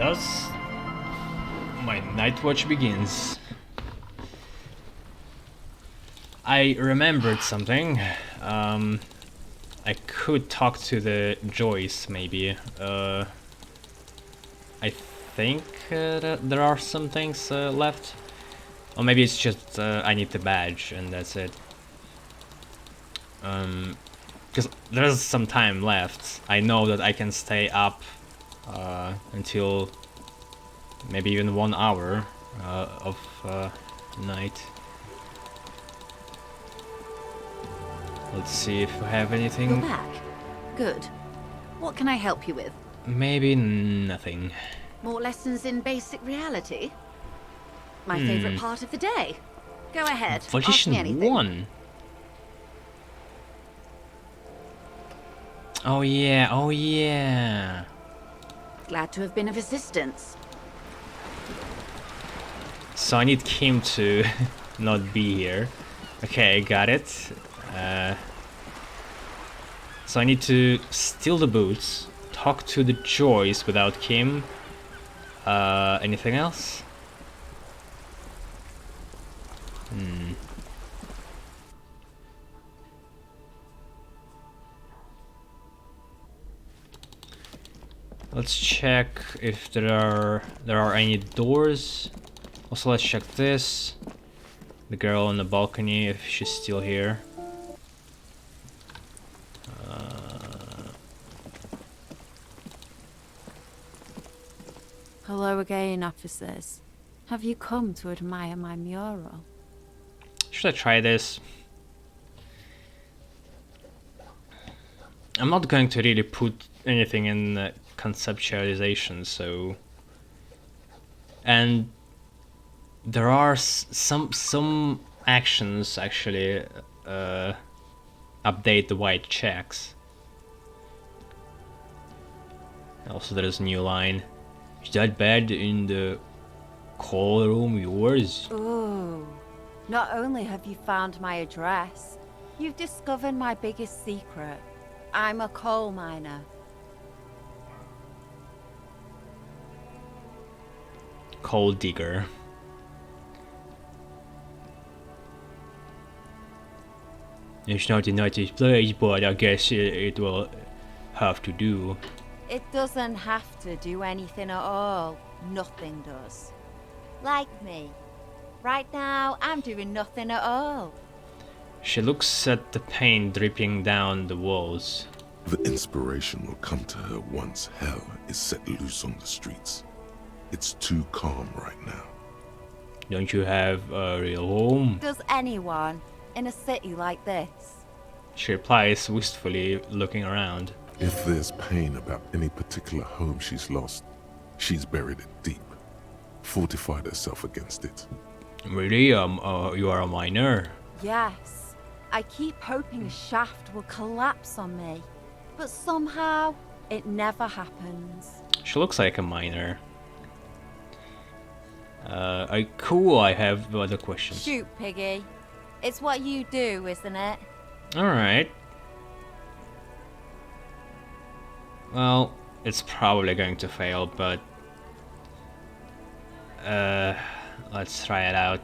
thus my night watch begins. I remembered something. I could talk to the Joyce, maybe. I think that there are some things left. Or maybe it's just I need the badge and that's it. Because there's some time left. I know that I can stay up until maybe even 1 hour of night. Let's see if I have anything. You're back. Good. What can I help you with? Maybe nothing. More lessons in basic reality? My favorite part of the day. Go ahead. Ask me Volition anything. 1. Oh yeah, oh yeah. Glad to have been of assistance. So I need Kim to not be here. Okay, got it. So I need to steal the boots, talk to the Joyce without Kim. Anything else? Let's check if there are any doors. Also, let's check this. The girl on the balcony, if she's still here. Hello again, officers. Have you come to admire my mural? Should I try this? I'm not going to really put anything in conceptualization, so... And there are some actions actually update the white checks. Also, there is a new line. Is that bed in the call room yours? Oh, not only have you found my address, you've discovered my biggest secret. I'm a coal miner. Coal digger. It's not the nicest place, but I guess it will have to do. It doesn't have to do anything at all. Nothing does. Like me. Right now, I'm doing nothing at all. She looks at the paint dripping down the walls. The inspiration will come to her once hell is set loose on the streets. It's too calm right now. Don't you have a real home? Does anyone in a city like this? She replies wistfully, looking around. If there's pain about any particular home she's lost, she's buried it deep, fortified herself against it. Really? You are a miner? Yes. I keep hoping a shaft will collapse on me, but somehow it never happens. She looks like a miner. Cool, I have other questions. Shoot, Piggy. It's what you do, isn't it? Alright. Well, it's probably going to fail, but... let's try it out.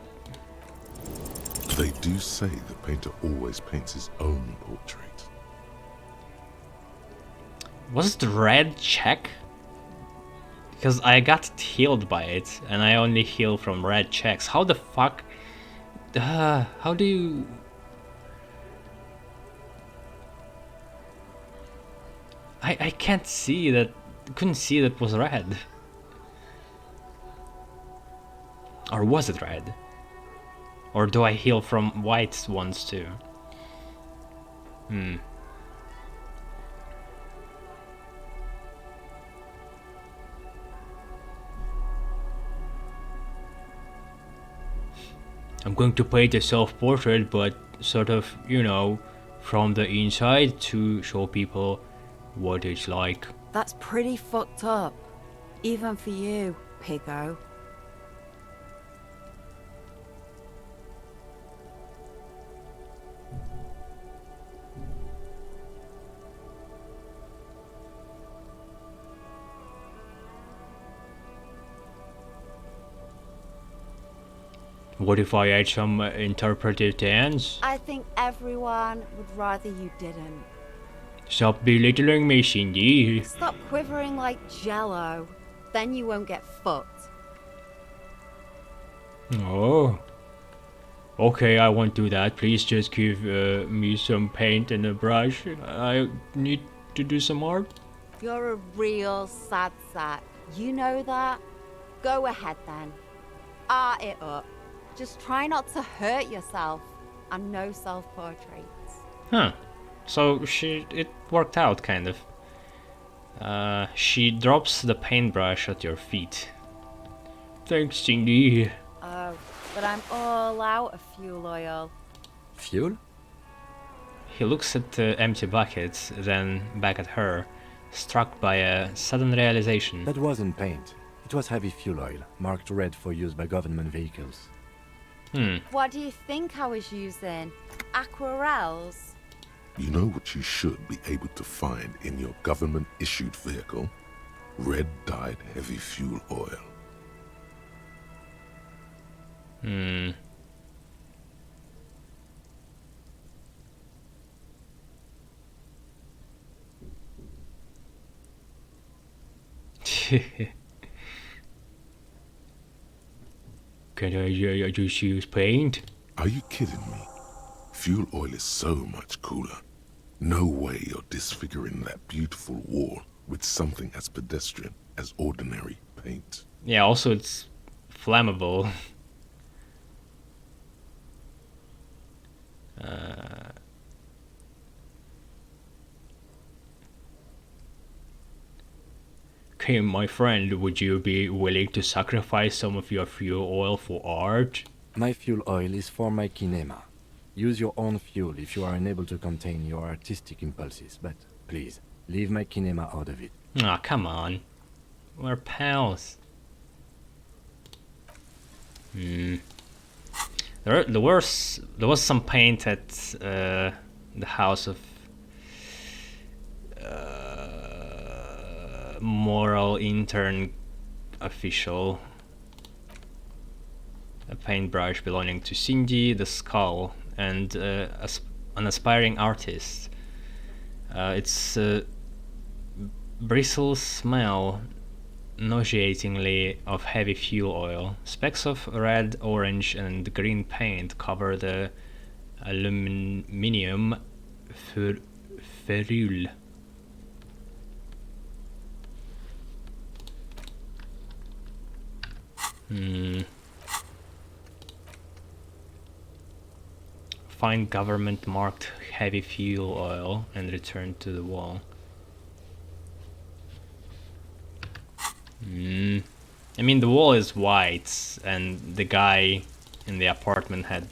They do say the painter always paints his own portrait. Was it red check? Because I got healed by it, and I only heal from red checks. How the fuck... how do you... I can't see that... Couldn't see that was red. Or was it red? Or do I heal from white ones too? I'm going to paint a self-portrait, but sort of, you know, from the inside to show people what it's like. That's pretty fucked up. Even for you, Piggo. What if I had some interpretive dance? I think everyone would rather you didn't. Stop belittling me, Cindy. Stop quivering like jello. Then you won't get fucked. Oh. Okay, I won't do that. Please just give me some paint and a brush. I need to do some art. You're a real sad sack. You know that? Go ahead then. Art it up. Just try not to hurt yourself. And no self-portraits. Huh. So it worked out, kind of. She drops the paintbrush at your feet. Thanks, Cindy. Oh, but I'm all out of fuel oil. Fuel? He looks at the empty bucket, then back at her, struck by a sudden realization. That wasn't paint. It was heavy fuel oil, marked red for use by government vehicles. What do you think I was using? Aquarels? You know what you should be able to find in your government-issued vehicle? Red-dyed heavy fuel oil. Can I just use paint? Are you kidding me? Fuel oil is so much cooler. No way you're disfiguring that beautiful wall with something as pedestrian as ordinary paint. Yeah, also it's flammable. Okay, my friend, would you be willing to sacrifice some of your fuel oil for art? My fuel oil is for my kinema. Use your own fuel if you are unable to contain your artistic impulses, but please, leave my kinema out of it. Ah, come on. We're pals. There was some paint at the house of moral intern official. A paintbrush belonging to Cindy, the skull, and an aspiring artist. Its bristles smell nauseatingly of heavy fuel oil. Specks of red, orange, and green paint cover the aluminium ferrule. Find government marked heavy fuel oil and return to the wall. I mean, the wall is white, and the guy in the apartment had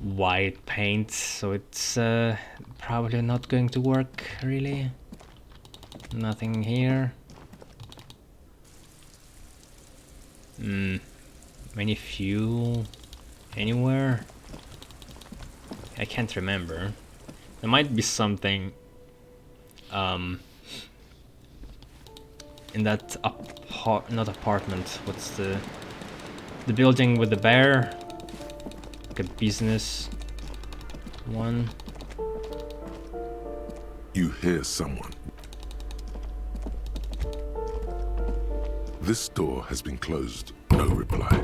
white paint, so it's probably not going to work, really. Nothing here. Any fuel anywhere? I can't remember. There might be something in that not apartment, what's the building with the bear? Like a business one. You hear someone. This door has been closed. No reply.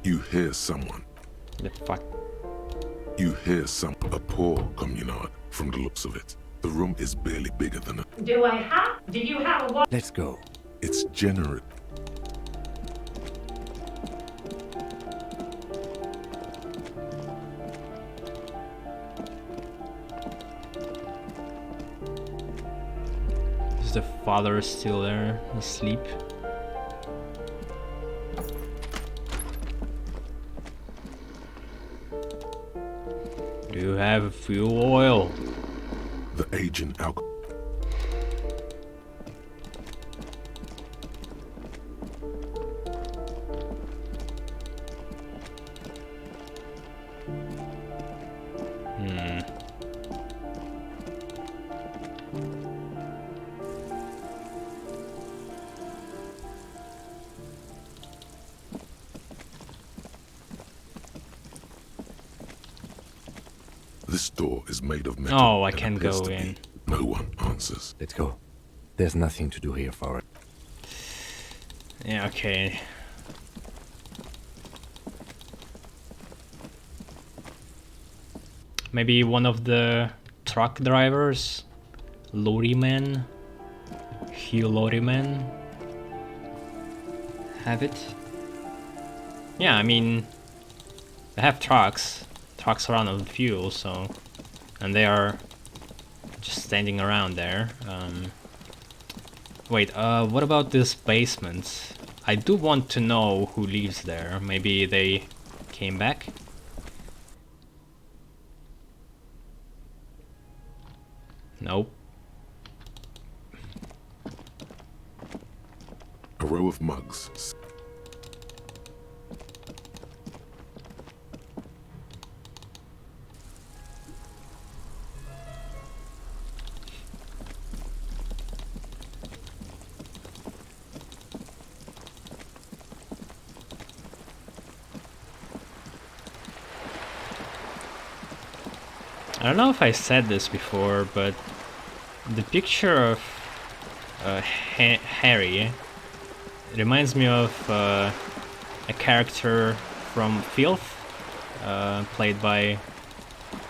You hear someone. The fuck? You hear a poor communard from the looks of it. The room is barely bigger than a... Do you have a... Let's go. It's generous. Is the father still there, asleep? Do you have fuel oil? The agent alcohol. This door is made of metal. Oh, I and can't appears go to be. in. No one answers. Let's go. There's nothing to do here for it. Yeah, okay. Maybe one of the truck drivers? Lorryman? Hugh Lorryman? Have it? Yeah, I mean, they have trucks. Trucks run on fuel, so... And they are just standing around there. Wait, what about this basement? I do want to know who lives there. Maybe they came back? Nope. A row of mugs. I don't know if I said this before, but the picture of Harry reminds me of a character from Filth, played by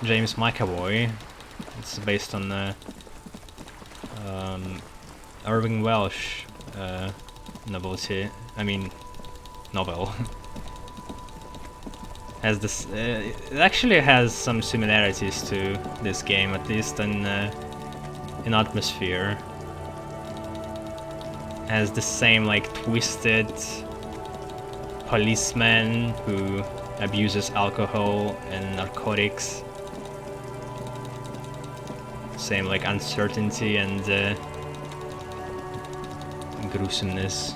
James McAvoy. It's based on Irving Welsh novelty. I mean, novel. Has this? It actually has some similarities to this game, at least in atmosphere. Has the same like twisted policeman who abuses alcohol and narcotics. Same like uncertainty and gruesomeness.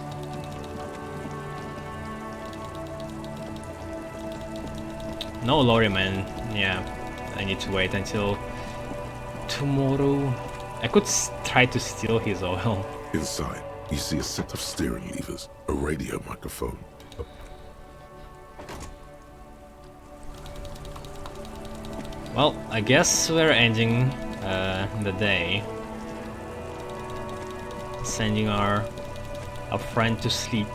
No lorryman. Yeah, I need to wait until tomorrow. I could try to steal his oil. Inside, you see a set of steering levers, a radio microphone. Well, I guess we're ending the day. Sending our friend to sleep.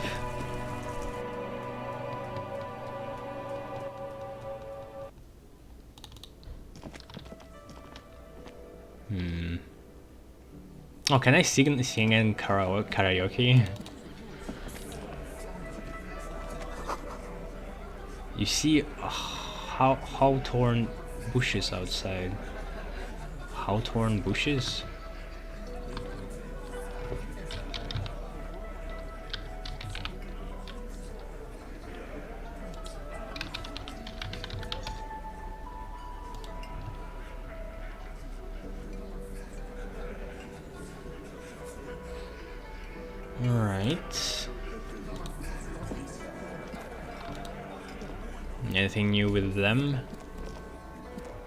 Oh, can I sing in karaoke? You see how torn bushes outside. How torn bushes? Alright. Anything new with them?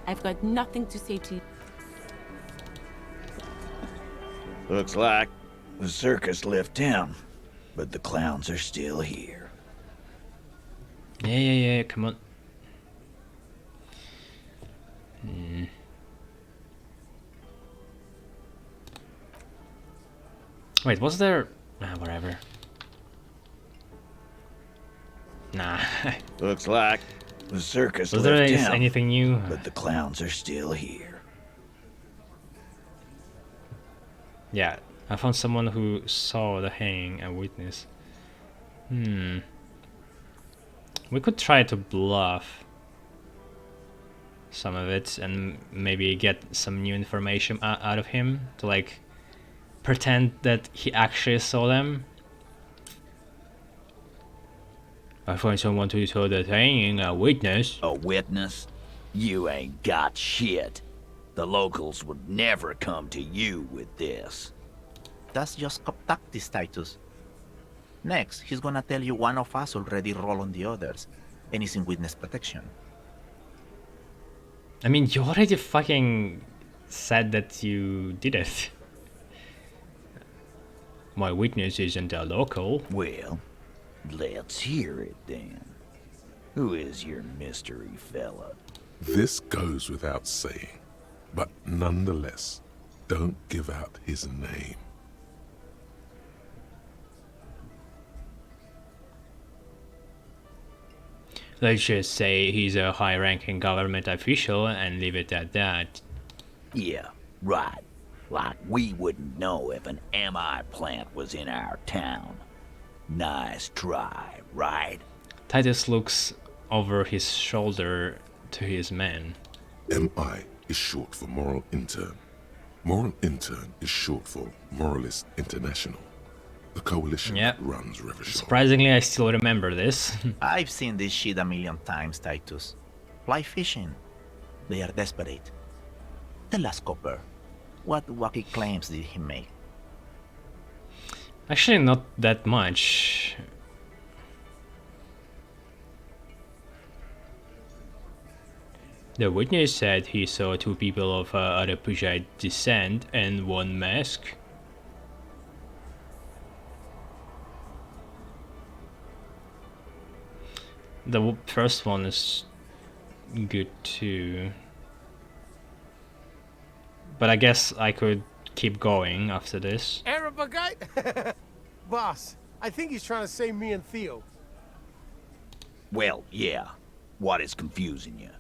I've got nothing to say to you. Looks like the circus left town, but the clowns are still here. Yeah, come on. Wait, was there... whatever. Nah. Looks like the circus Was there left town, anything new? but the clowns are still here. Yeah, I found someone who saw the hanging, a witness. We could try to bluff some of it and maybe get some new information out of him to like pretend that he actually saw them. I find someone who saw the hanging, a witness. A witness? You ain't got shit. The locals would never come to you with this. That's just contactis, Titus. Next, he's gonna tell you one of us already rolled on the others, and is in witness protection. I mean, you already fucking said that you did it. My witness isn't a local. Well, let's hear it then. Who is your mystery fella? This goes without saying, but nonetheless, don't give out his name. Let's just say he's a high-ranking government official and leave it at that. Yeah, right. Like we wouldn't know if an MI plant was in our town. Nice try, right? Titus looks over his shoulder to his men. MI is short for Moral Intern. Moral Intern is short for Moralist International. The coalition Yep. that runs Revachol. Surprisingly, I still remember this. I've seen this shit a million times, Titus. Fly fishing. They are desperate. Tell us, Copper, what wacky claims did he make? Actually, not that much. The witness said he saw two people of Arapujite descent and one mask. The first one is good too. But I guess I could keep going after this. Arabagite? Boss, I think he's trying to say me and Theo. Well, yeah. What is confusing you?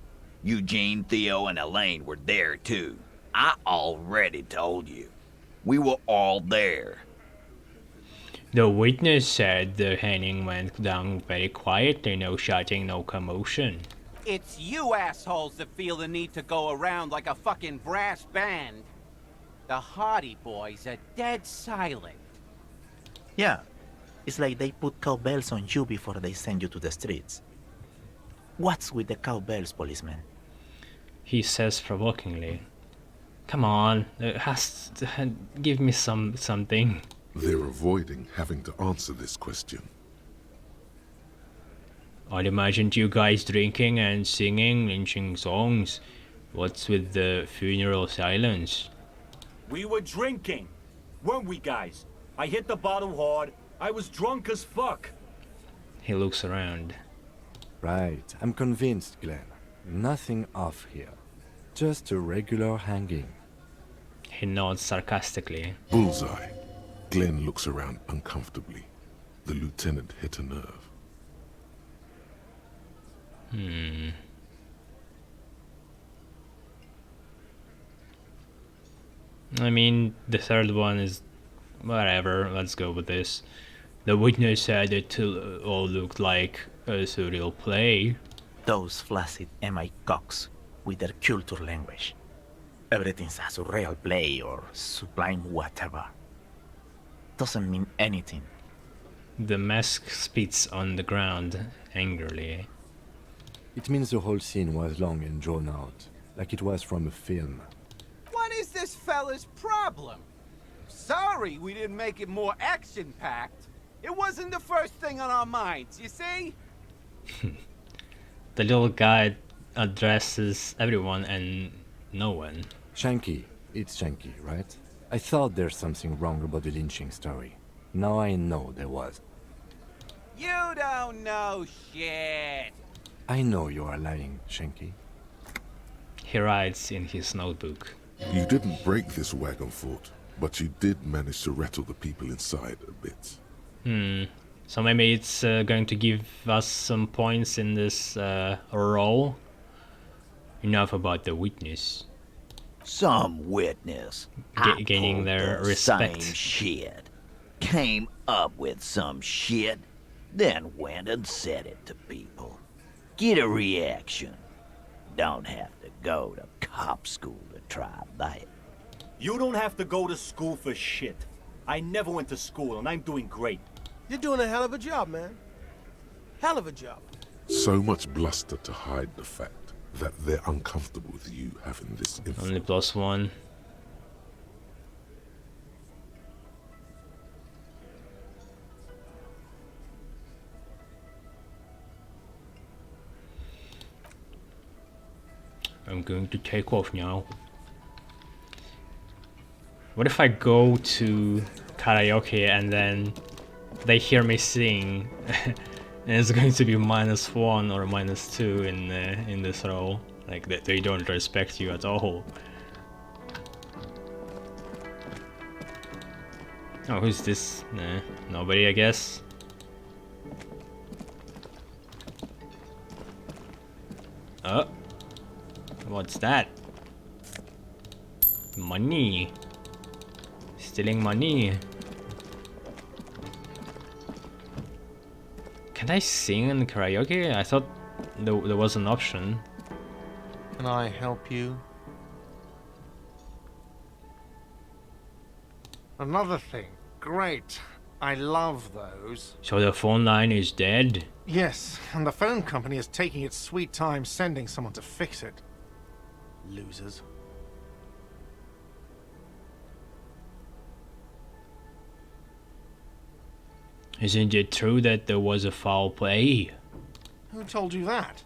Eugene, Theo, and Elaine were there too. I already told you. We were all there. The witness said the hanging went down very quietly, no shouting, no commotion. It's you assholes that feel the need to go around like a fucking brass band. The Hardy Boys are dead silent. Yeah, it's like they put cowbells on you before they send you to the streets. What's with the cowbells, policeman? He says provokingly. Come on, give me something. They're avoiding having to answer this question. I'd imagined you guys drinking and singing lynching songs. What's with the funeral silence? We were drinking, weren't we, guys? I hit the bottle hard. I was drunk as fuck. He looks around. Right, I'm convinced, Glenn. Nothing off here. Just a regular hanging. He nods sarcastically. Bullseye. Glenn looks around uncomfortably. The lieutenant hit a nerve. I mean, the third one is whatever. Let's go with this. The witness said it all looked like a surreal play. Those flaccid MI cocks with their culture language. Everything's a surreal play or sublime whatever. Doesn't mean anything. The mask spits on the ground angrily. It means the whole scene was long and drawn out, like it was from a film. What is this fella's problem? Sorry we didn't make it more action-packed. It wasn't the first thing on our minds, you see? The little guy addresses everyone and no one. Shanky. It's Shanky, right? I thought there's something wrong about the lynching story. Now I know there was. You don't know shit. I know you are lying, Shanky. He writes in his notebook. You didn't break this wagon fort, but you did manage to rattle the people inside a bit. So maybe it's going to give us some points in this role. Enough about the witness. Some witness. Gaining their the respect. Same shit. Came up with some shit, then went and said it to people. Get a reaction. Don't have to go to cop school to try that. You don't have to go to school for shit. I never went to school and I'm doing great. You're doing a hell of a job, man. Hell of a job. So much bluster to hide the fact that they're uncomfortable with you having this influence. Only +1. I'm going to take off now. What if I go to karaoke and then they hear me sing and it's going to be -1 or -2 in this roll? Like they don't respect you at all. Oh, who's this? Nah, nobody, I guess. Oh, what's that? Money. Stealing money. Can I sing in karaoke? I thought there was an option. Can I help you? Another thing. Great. I love those. So the phone line is dead? Yes, and the phone company is taking its sweet time sending someone to fix it. Losers. Isn't it true that there was a foul play? Who told you that?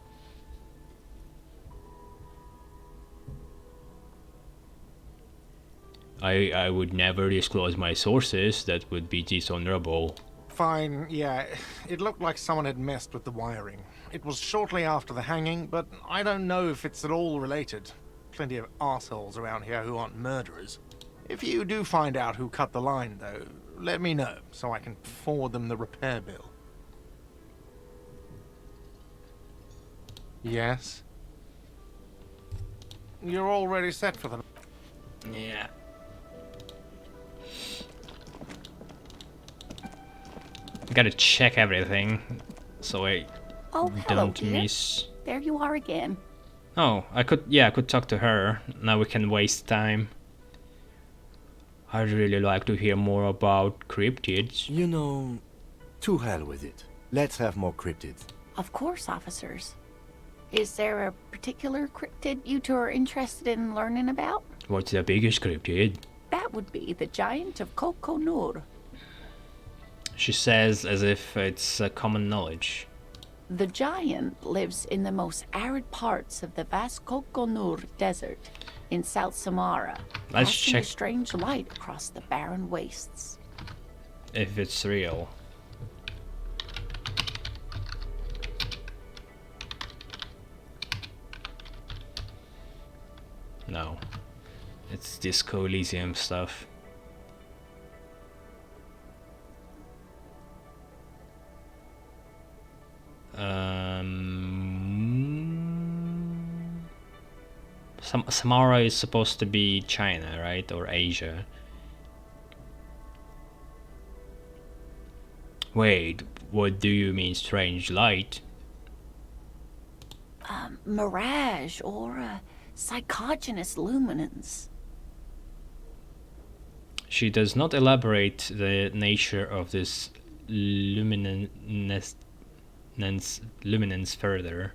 I would never disclose my sources. That would be dishonorable. Fine, yeah. It looked like someone had messed with the wiring. It was shortly after the hanging, but I don't know if it's at all related. Plenty of assholes around here who aren't murderers. If you do find out who cut the line, though, let me know, so I can forward them the repair bill. Yes? You're already set for them. Yeah. Gotta check everything, so I Oh, hello, don't dear. miss. There you are again. Oh, I could talk to her. Now we can waste time. I'd really like to hear more about cryptids. You know, to hell with it. Let's have more cryptids. Of course, officers. Is there a particular cryptid you two are interested in learning about? What's the biggest cryptid? That would be the Giant of Kokonur. She says as if it's common knowledge. The giant lives in the most arid parts of the vast Kokonur Desert in South Samara, Let's casting check a strange light across the barren wastes. if it's real. No. It's Disco Elysium stuff. Samara is supposed to be China, right? Or Asia. Wait, what do you mean strange light? Mirage or psychogenous luminance. She does not elaborate the nature of this luminance further.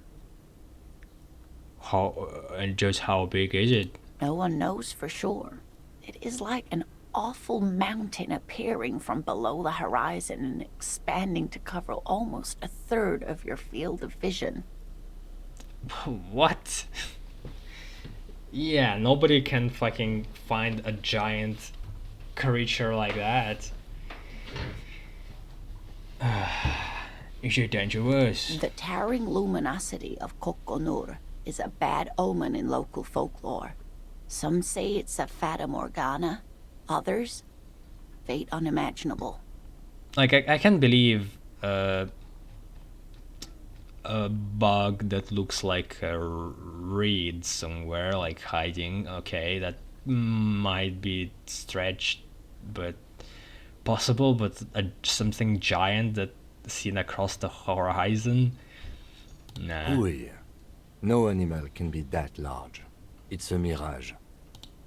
And just how big is it? No one knows for sure. It is like an awful mountain appearing from below the horizon and expanding to cover almost a third of your field of vision. What? Yeah, nobody can fucking find a giant creature like that. Is it dangerous? The towering luminosity of Kokonur is a bad omen in local folklore. Some say it's a fata morgana, others, fate unimaginable. Like, I can believe a bug that looks like a reed somewhere, like hiding. Okay, that might be stretched, but possible. But something giant that seen across the horizon? Nah. Oui. No animal can be that large. It's a mirage.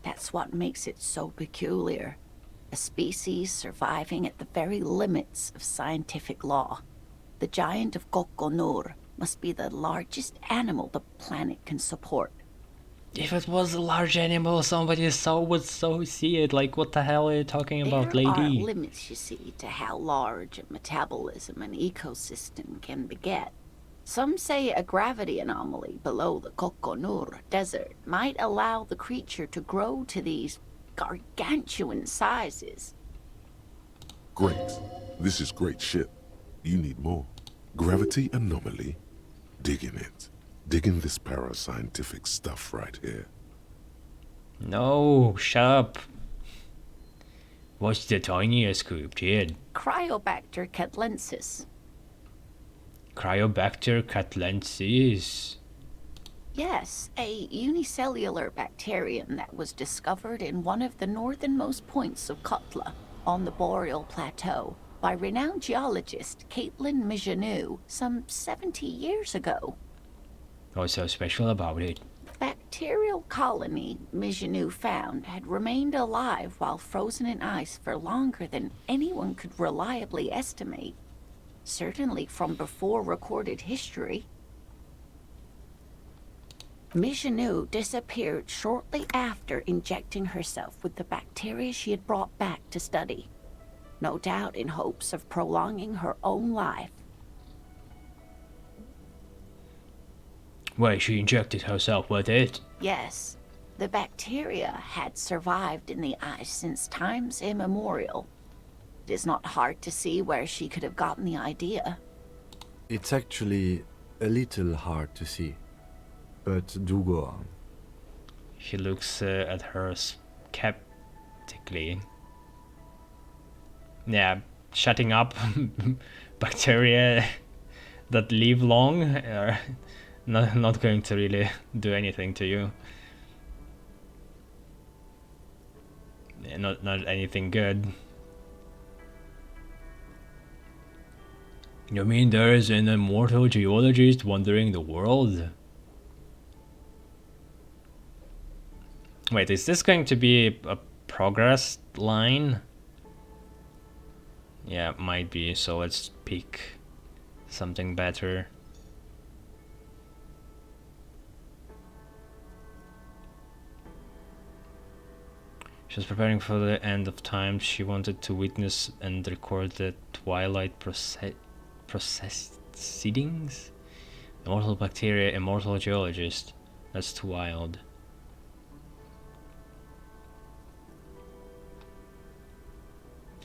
That's what makes it so peculiar. A species surviving at the very limits of scientific law. The giant of Kokonur must be the largest animal the planet can support. If it was a large animal, somebody would see it. Like, what the hell are you talking about, There are lady? limits, you see, to how large a metabolism an ecosystem can beget. Some say a gravity anomaly below the Kokonur Desert might allow the creature to grow to these gargantuan sizes. Great. This is great shit. You need more. Gravity anomaly. Digging it. Digging this parascientific stuff right here. No, shut up. What's the tiniest cryptid? Cryobacter catlensis. Cryobacter catlensis. Yes, a unicellular bacterium that was discovered in one of the northernmost points of Kotla on the Boreal Plateau by renowned geologist Caitlin Mijanou some 70 years ago. What's so special about it? The bacterial colony Mijanou found had remained alive while frozen in ice for longer than anyone could reliably estimate. Certainly from before recorded history. Mijanou disappeared shortly after injecting herself with the bacteria she had brought back to study, no doubt in hopes of prolonging her own life. Wait, she injected herself with it? Yes, the bacteria had survived in the ice since times immemorial. It is not hard to see where she could have gotten the idea. It's actually a little hard to see. But do go on. He looks at her skeptically. Yeah, shutting up bacteria that live long are not going to really do anything to you. Yeah, not anything good. You mean there is an immortal geologist wandering the world? Wait, is this going to be a progress line? Yeah, might be, so let's pick something better. She was preparing for the end of time. She wanted to witness and record the twilight proceedings? Immortal bacteria, immortal geologist. That's too wild.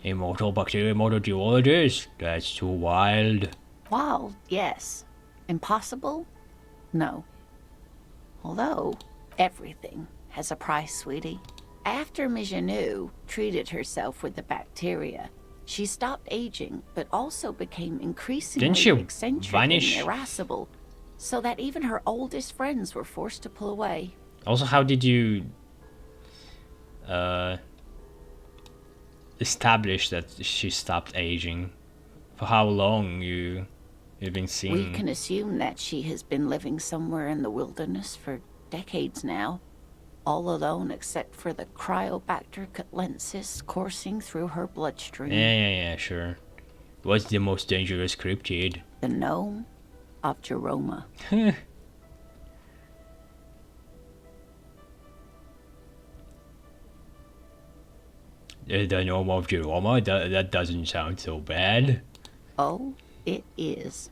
Immortal bacteria, immortal geologist? That's too wild. Wild, yes. Impossible? No. Although, everything has a price, sweetie. After Mijanou treated herself with the bacteria, she stopped aging, but also became increasingly eccentric and irascible, so that even her oldest friends were forced to pull away. Also, how did you establish that she stopped aging? For how long you've been seeing? We can assume that she has been living somewhere in the wilderness for decades now, all alone except for the Cryobacter catlensis coursing through her bloodstream. Yeah, sure. What's the most dangerous cryptid? The gnome of Jeroma. The gnome of Jeroma? That doesn't sound so bad. Oh, it is.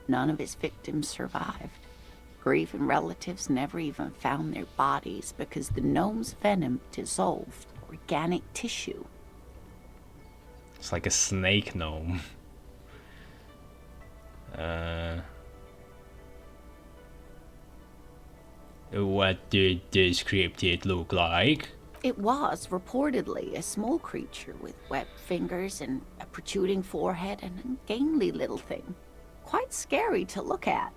None of his victims survived. Grieving relatives never even found their bodies because the gnome's venom dissolved organic tissue. It's like a snake gnome. What did this cryptid look like? It was reportedly a small creature with webbed fingers and a protruding forehead and a gangly little thing. Quite scary to look at.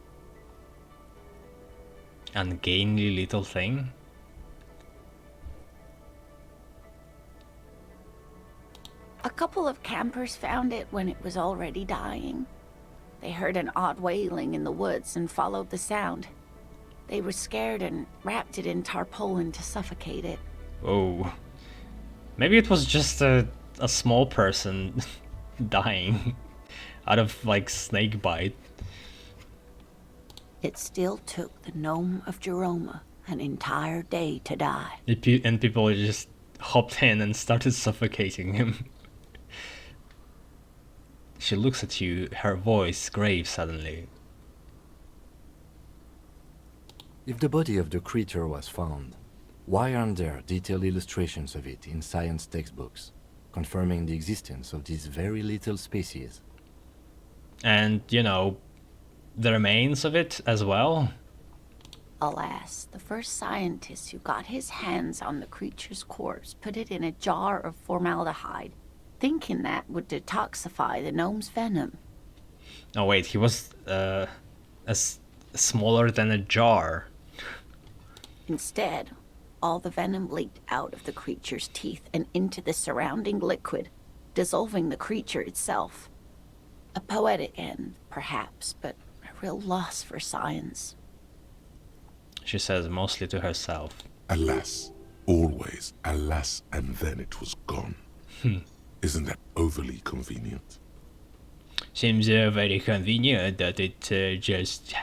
Ungainly little thing? A couple of campers found it when it was already dying. They heard an odd wailing in the woods and followed the sound. They were scared and wrapped it in tarpaulin to suffocate it. Oh. Maybe it was just a small person dying out of, like, snake bite. It still took the gnome of Jeroma an entire day to die. And people just hopped in and started suffocating him. She looks at you, her voice grave suddenly. If the body of the creature was found, why aren't there detailed illustrations of it in science textbooks, confirming the existence of these very little species? And, you know, the remains of it as well? Alas, the first scientist who got his hands on the creature's corpse put it in a jar of formaldehyde, thinking that would detoxify the gnome's venom. Oh wait, he was smaller than a jar. Instead, all the venom leaked out of the creature's teeth and into the surrounding liquid, dissolving the creature itself. A poetic end, perhaps, but a real loss for science. She says mostly to herself. Alas, always alas, and then it was gone. Isn't that overly convenient? Seems very convenient that it just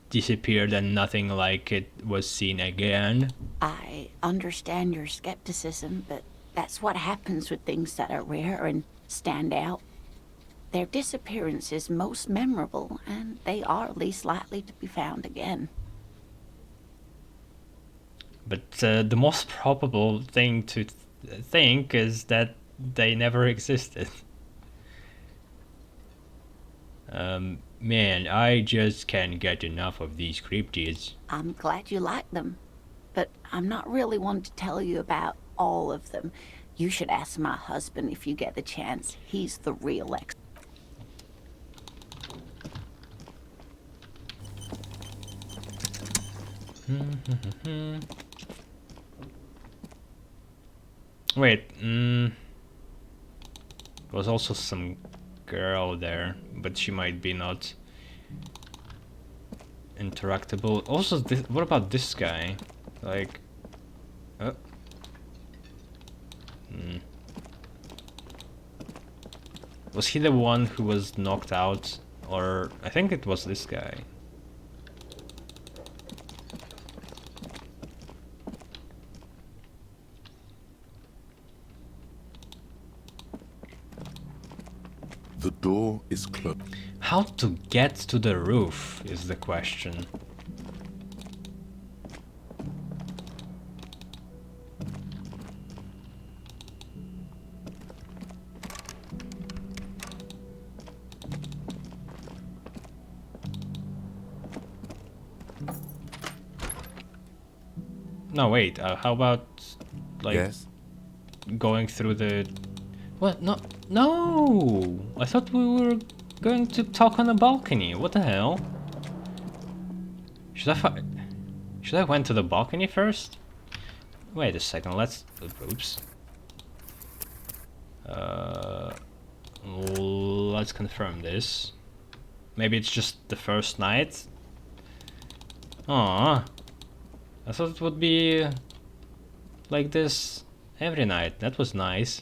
disappeared and nothing like it was seen again. I understand your skepticism, but that's what happens with things that are rare and stand out. Their disappearance is most memorable, and they are least likely to be found again. But the most probable thing to think is that they never existed. Man, I just can't get enough of these cryptids. I'm glad you like them, but I'm not really one to tell you about all of them. You should ask my husband if you get the chance. He's the real expert. Wait, there was also some girl there, but she might be not interactable. Also, what about this guy? Like, was he the one who was knocked out? Or I think it was this guy. The door is closed. How to get to the roof is the question. No, wait, how about, like, Yes? going through the... What? No, no! I thought we were going to talk on the balcony. What the hell? Should I went to the balcony first? Wait a second, let's... Oops. Let's confirm this. Maybe it's just the first night? Aww. I thought it would be like this every night. That was nice.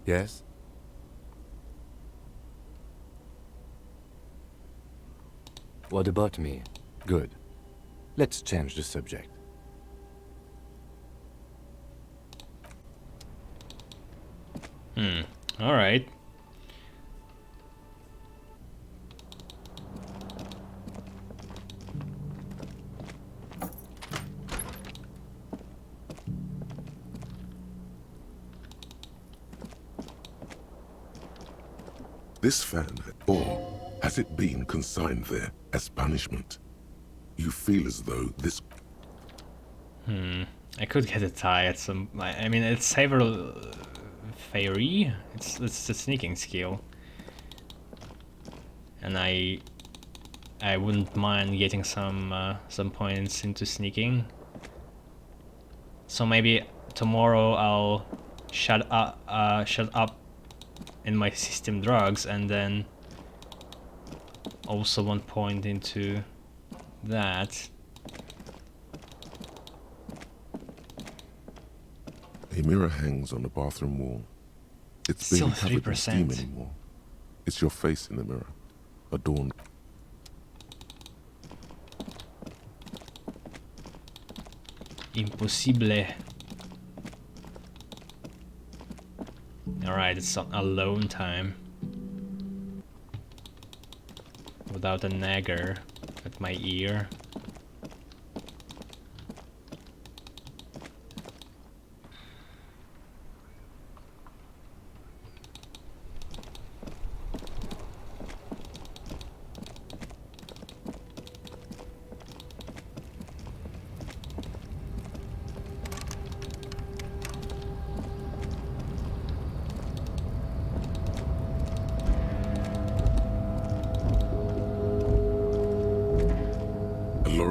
Yes? What about me? Good. Let's change the subject. Alright. This fan, or has it been consigned there as punishment? You feel as though this... I could get a tie at some... I mean, it's several... fairy? It's a sneaking skill. And I wouldn't mind getting some points into sneaking. So maybe tomorrow I'll shut up in my system drugs and then also 1 point into that. A mirror hangs on the bathroom wall. It's Still barely covered in 3%. steam anymore. It's your face in the mirror, adorned. Impossible. Alright, it's alone time. Without a nagger at my ear.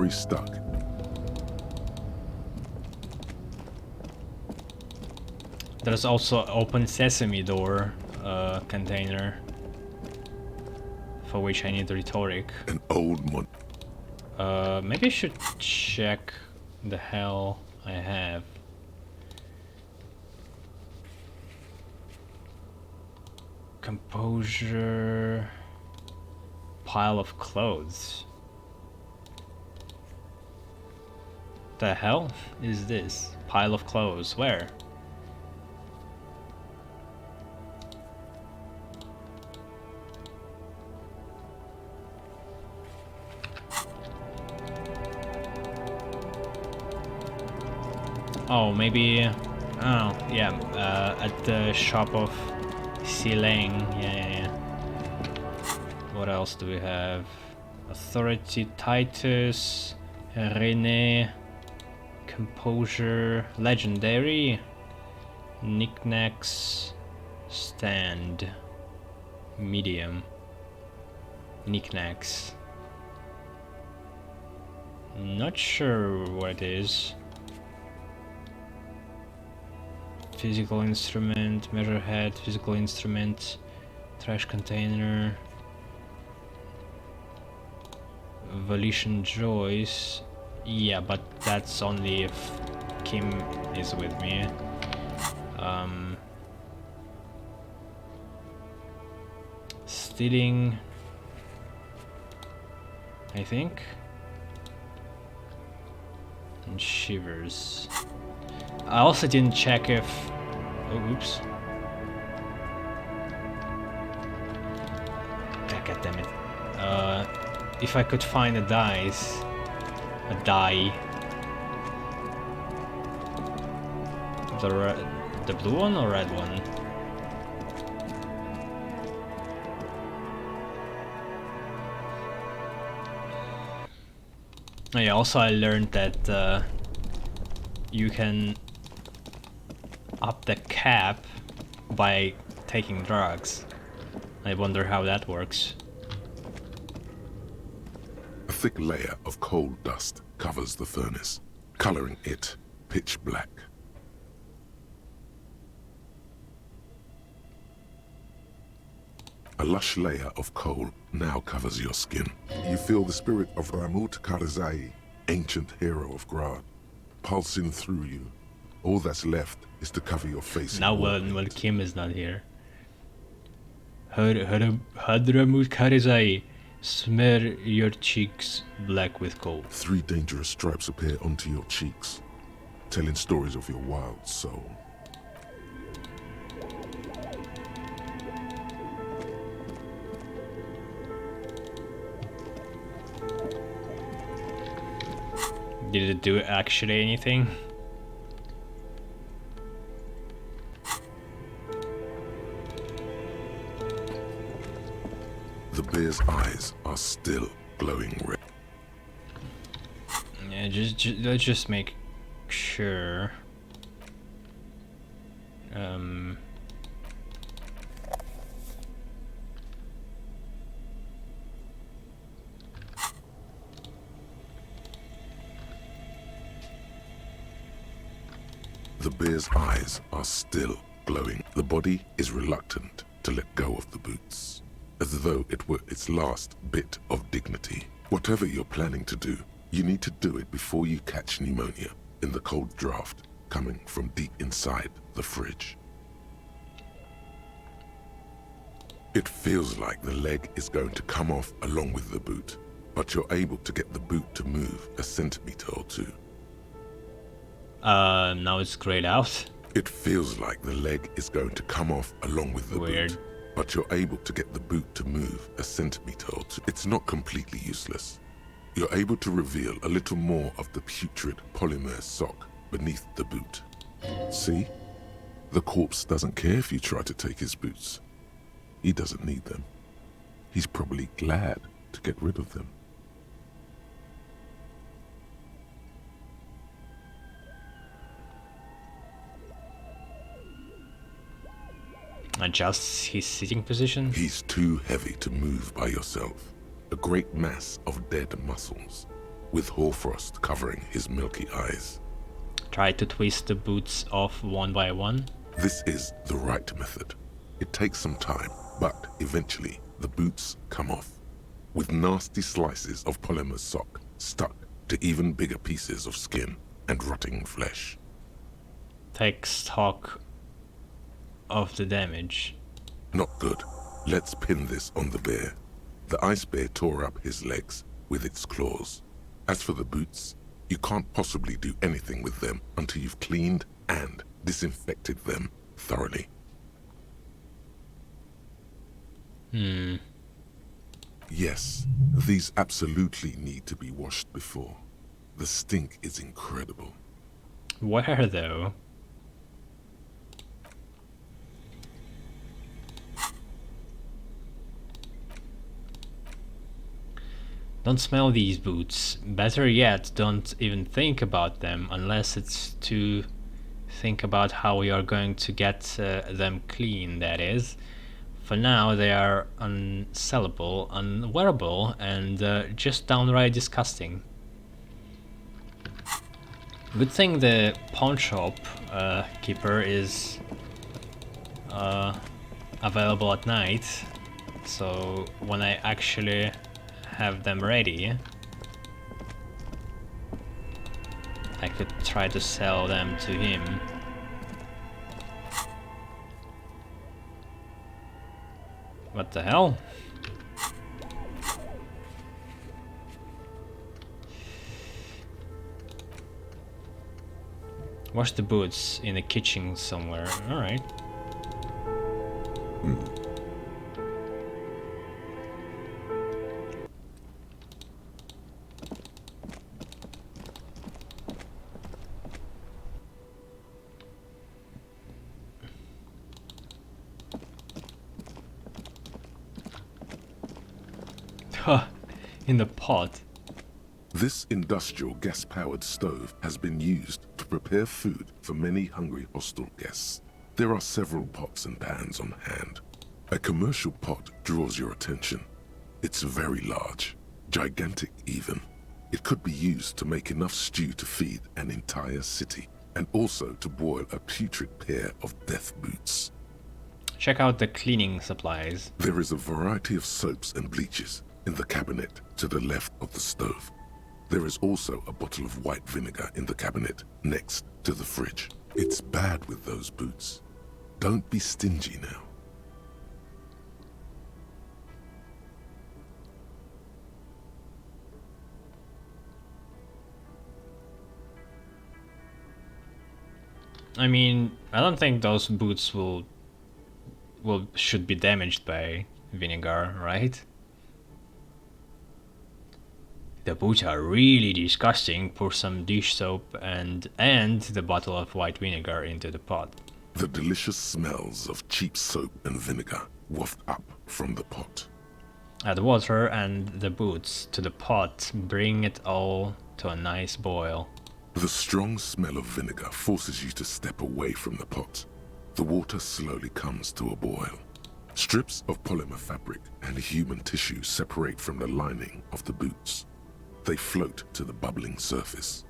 very stuck. There's also open sesame door container for which I need rhetoric. An old mod. Maybe I should check the hell I have. Composure. Pile of clothes. The hell is this? Pile of clothes. Where? Oh, maybe. Oh, yeah. At the shop of Silang. Yeah. What else do we have? Authority, Titus, Rene, Composure, Legendary, Knickknacks, Stand, Medium, Knickknacks. Not sure what it is. Physical instrument, measure head, physical instrument, trash container, volition joys. Yeah, but that's only if Kim is with me. Stealing, I think, and shivers. I also didn't check if... Oh, oops. God damn it. If I could find a die. The blue one or red one? Oh yeah, also I learned that you can up the cap by taking drugs. I wonder how that works. A thick layer of coal dust covers the furnace, coloring it pitch black. A lush layer of coal now covers your skin. You feel the spirit of Ramut Karzai, ancient hero of Grad, pulsing through you. All that's left is to cover your face. Now when Kim is not here. Hadramut Karzai, smear your cheeks black with coal. 3 dangerous stripes appear onto your cheeks, telling stories of your wild soul. Did it do actually anything? The bear's eyes are still glowing red. Yeah, let's just make sure. The bear's eyes are still glowing. The body is reluctant to let go of the boots, as though it were its last bit of dignity. Whatever you're planning to do, you need to do it before you catch pneumonia in the cold draft coming from deep inside the fridge. It feels like the leg is going to come off along with the boot, but you're able to get the boot to move a centimeter or two. Now it's grayed out. It feels like the leg is going to come off along with the boot, but you're able to get the boot to move a centimeter or two. It's not completely useless. You're able to reveal a little more of the putrid polymer sock beneath the boot. See? The corpse doesn't care if you try to take his boots. He doesn't need them. He's probably glad to get rid of them. Adjusts his sitting position? He's too heavy to move by yourself. A great mass of dead muscles. with hoarfrost covering his milky eyes. Try to twist the boots off one by one. This is the right method. It takes some time, but eventually the boots come off, with nasty slices of polymer sock stuck to even bigger pieces of skin and rotting flesh. Take stock of the damage. Not good. Let's pin this on the bear. The ice bear tore up his legs with its claws. As for the boots, you can't possibly do anything with them until you've cleaned and disinfected them thoroughly. Yes, these absolutely need to be washed before. The stink is incredible. Where though? Don't smell these boots. Better yet, don't even think about them unless it's to think about how we are going to get them clean, that is. For now, they are unsellable, unwearable, and just downright disgusting. Good thing the pawn shop keeper is available at night, so when I actually have them ready, I could try to sell them to him. What the hell? Wash the boots in the kitchen somewhere. Alright. In the pot. This industrial gas-powered stove has been used to prepare food for many hungry hostel guests. There are several pots and pans on hand. A commercial pot draws your attention. It's very large, gigantic even. It could be used to make enough stew to feed an entire city, and also to boil a putrid pair of death boots. Check out the cleaning supplies. There is a variety of soaps and bleaches in the cabinet to the left of the stove. There is also a bottle of white vinegar in the cabinet next to the fridge. It's bad with those boots. Don't be stingy now. I mean, I don't think those boots should be damaged by vinegar, right? The boots are really disgusting. Pour some dish soap and the bottle of white vinegar into the pot. The delicious smells of cheap soap and vinegar waft up from the pot. Add water and the boots to the pot. Bring it all to a nice boil. The strong smell of vinegar forces you to step away from the pot. The water slowly comes to a boil. Strips of polymer fabric and human tissue separate from the lining of the boots. They float to the bubbling surface.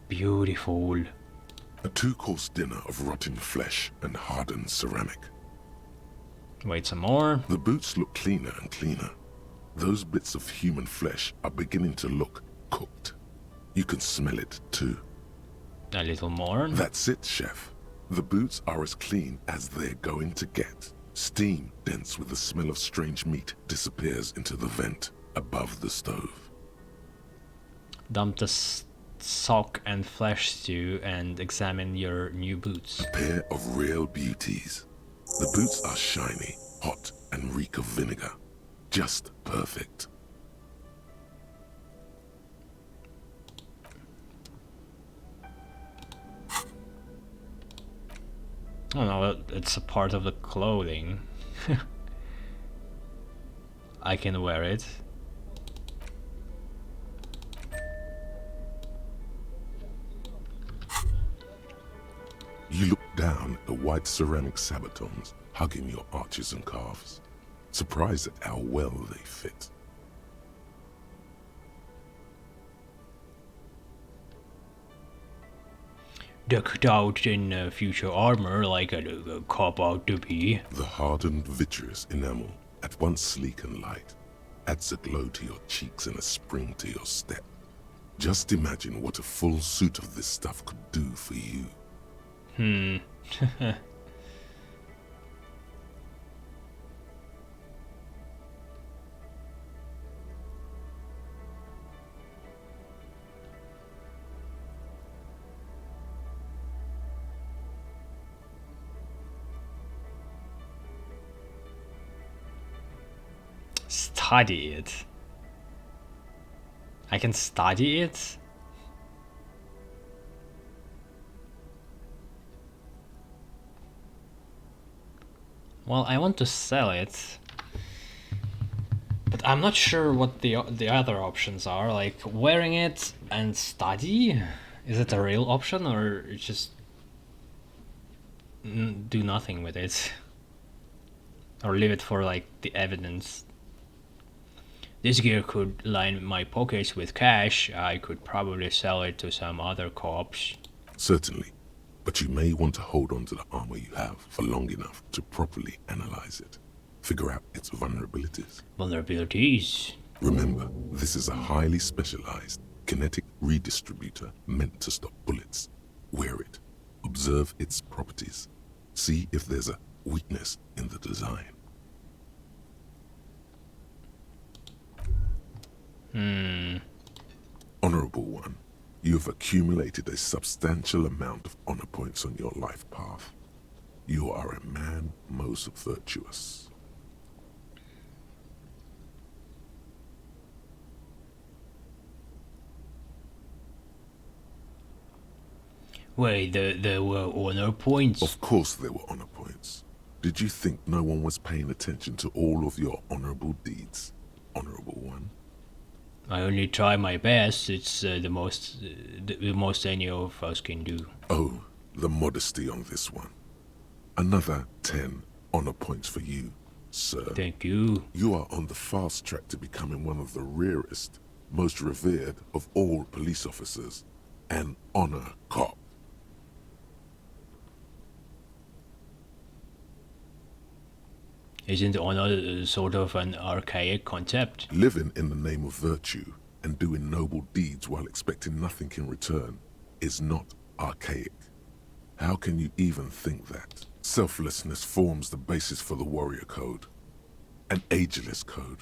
Beautiful. A 2-course dinner of rotten flesh and hardened ceramic. Wait some more. The boots look cleaner and cleaner. Those bits of human flesh are beginning to look cooked. You can smell it too. A little more. That's it, chef. The boots are as clean as they're going to get. Steam, dense with the smell of strange meat, disappears into the vent above the stove. Dump the sock and flesh stew and examine your new boots. A pair of real beauties. The boots are shiny, hot, and reek of vinegar. Just perfect. Oh no, it's a part of the clothing. I can wear it. You look down at the white ceramic sabatons hugging your arches and calves, surprised at how well they fit. decked out in future armor like a cop ought to be. The hardened vitreous enamel, at once sleek and light, adds a glow to your cheeks and a spring to your step. Just imagine what a full suit of this stuff could do for you. Study it. I can study it? Well, I want to sell it, but I'm not sure what the other options are. Like wearing it and study. Is it a real option, or just do nothing with it, or leave it for like the evidence? This gear could line my pockets with cash. I could probably sell it to some other cops. Certainly, but you may want to hold on to the armor you have for long enough to properly analyze it. Figure out its vulnerabilities. Vulnerabilities? Remember, this is a highly specialized kinetic redistributor meant to stop bullets. Wear it. Observe its properties. See if there's a weakness in the design. Honorable One, you have accumulated a substantial amount of honor points on your life path. You are a man most virtuous. Wait, there were honor points? Of course there were honor points. Did you think no one was paying attention to all of your honorable deeds, Honorable One? I only try my best. It's the most any of us can do. Oh, the modesty on this one. Another 10 honor points for you, sir. Thank you. You are on the fast track to becoming one of the rarest, most revered of all police officers, an honor cop. Isn't honor sort of an archaic concept? Living in the name of virtue and doing noble deeds while expecting nothing in return is not archaic. How can you even think that? Selflessness forms the basis for the warrior code, an ageless code,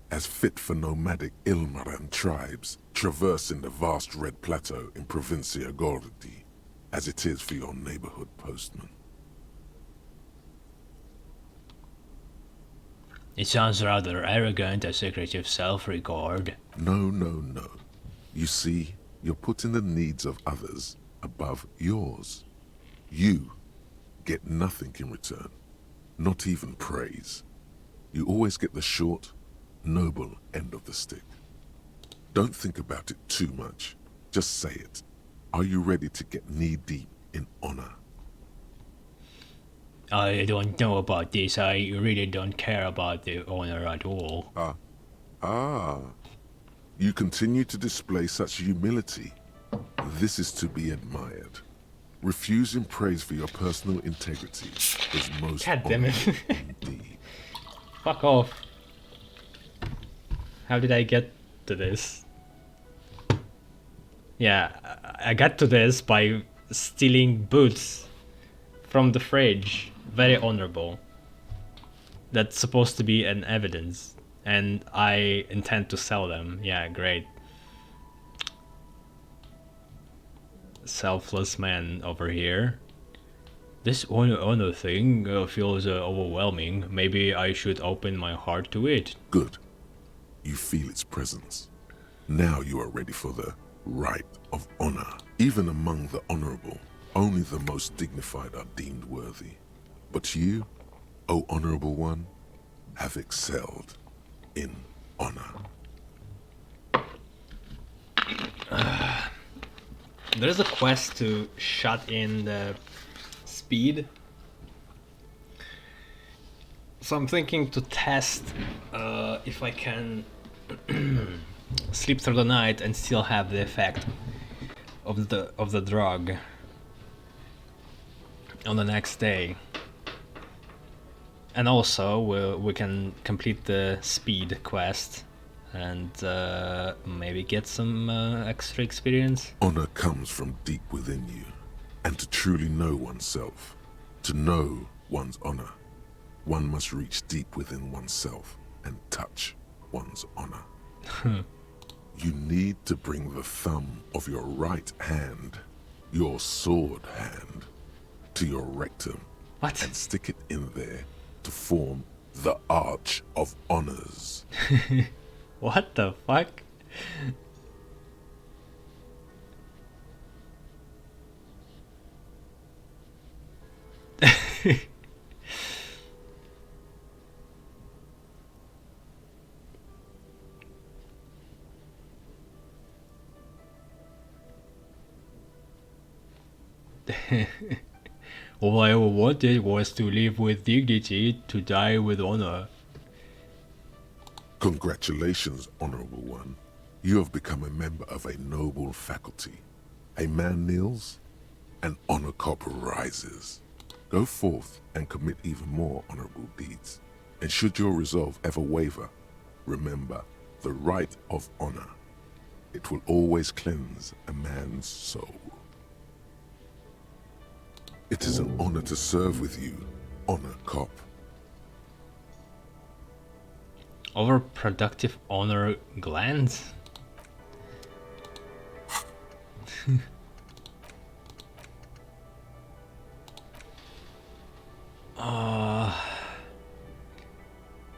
as fit for nomadic Ilmaran tribes traversing the vast red plateau in Provincia Gordi, as it is for your neighborhood postman. It sounds rather arrogant, a secretive self-regard. No. You see, you're putting the needs of others above yours. You get nothing in return, not even praise. You always get the short, noble end of the stick. Don't think about it too much. Just say it. Are you ready to get knee-deep in honor? I don't know about this. I really don't care about the honor at all. You continue to display such humility. This is to be admired. Refusing praise for your personal integrity is most God damn it. indeed. Fuck off. How did I get to this? Yeah, I got to this by stealing boots from the fridge. Very honorable. That's supposed to be an evidence, and I intend to sell them. Yeah, great. Selfless man over here. This honor thing feels overwhelming. Maybe I should open my heart to it. Good. You feel its presence. Now you are ready for the right of honor. Even among the honorable, only the most dignified are deemed worthy. But you, O Honorable One, have excelled in honor. There's a quest to shut in the speed. So I'm thinking to test if I can sleep through the night and still have the effect of the drug. on the next day. And also we can complete the speed quest and maybe get some extra experience. Honor comes from deep within you, and to truly know oneself, to know one's honor, one must reach deep within oneself and touch one's honor. You need to bring the thumb of your right hand, your sword hand, to your rectum. What? And stick it in there to form the Arch of Honors. What the fuck? All I ever wanted was to live with dignity, to die with honor. Congratulations, Honorable One. You have become a member of a noble faculty. A man kneels, an honor corps rises. Go forth and commit even more honorable deeds. And should your resolve ever waver, remember the right of honor. It will always cleanse a man's soul. It is an honor to serve with you, Honor Cop. Overproductive honor glands?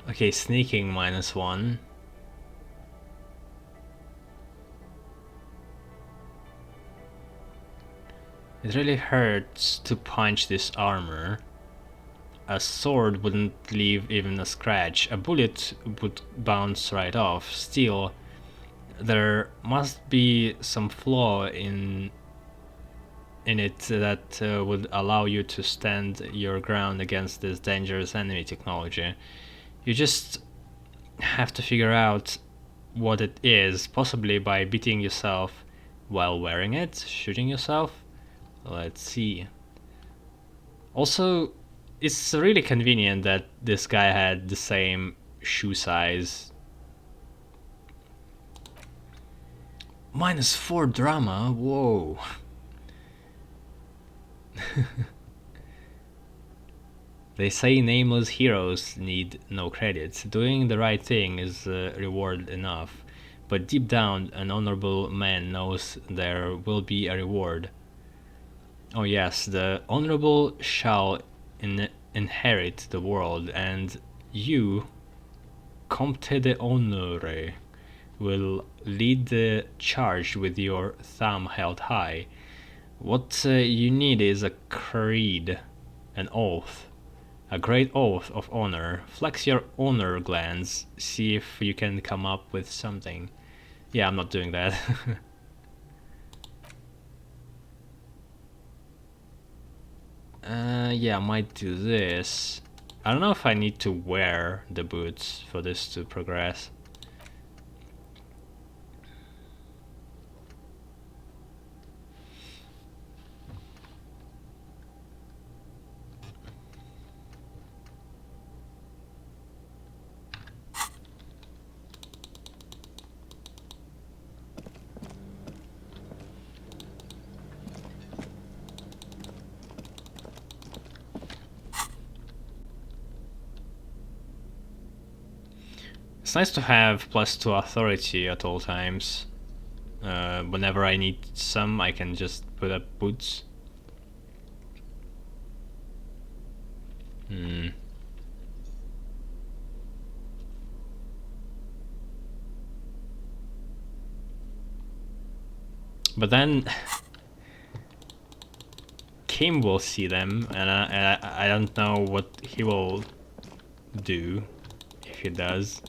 Okay, sneaking -1. It really hurts to punch this armor. A sword wouldn't leave even a scratch. A bullet would bounce right off. Still, there must be some flaw in it that would allow you to stand your ground against this dangerous enemy technology. You just have to figure out what it is, possibly by beating yourself while wearing it, shooting yourself. Let's see. Also, it's really convenient that this guy had the same shoe size. -4 drama? Whoa. They say nameless heroes need no credit. Doing the right thing is reward enough. But deep down, an honorable man knows there will be a reward. Oh yes, the honorable shall inherit the world, and you, Comte de Honore, will lead the charge with your thumb held high. What you need is a creed, an oath, a great oath of honor. Flex your honor glands, see if you can come up with something. Yeah, I'm not doing that. Yeah, I might do this. I don't know if I need to wear the boots for this to progress. It's nice to have +2 authority at all times. Whenever I need some, I can just put up boots. But then Kim will see them, and I don't know what he will do if he does.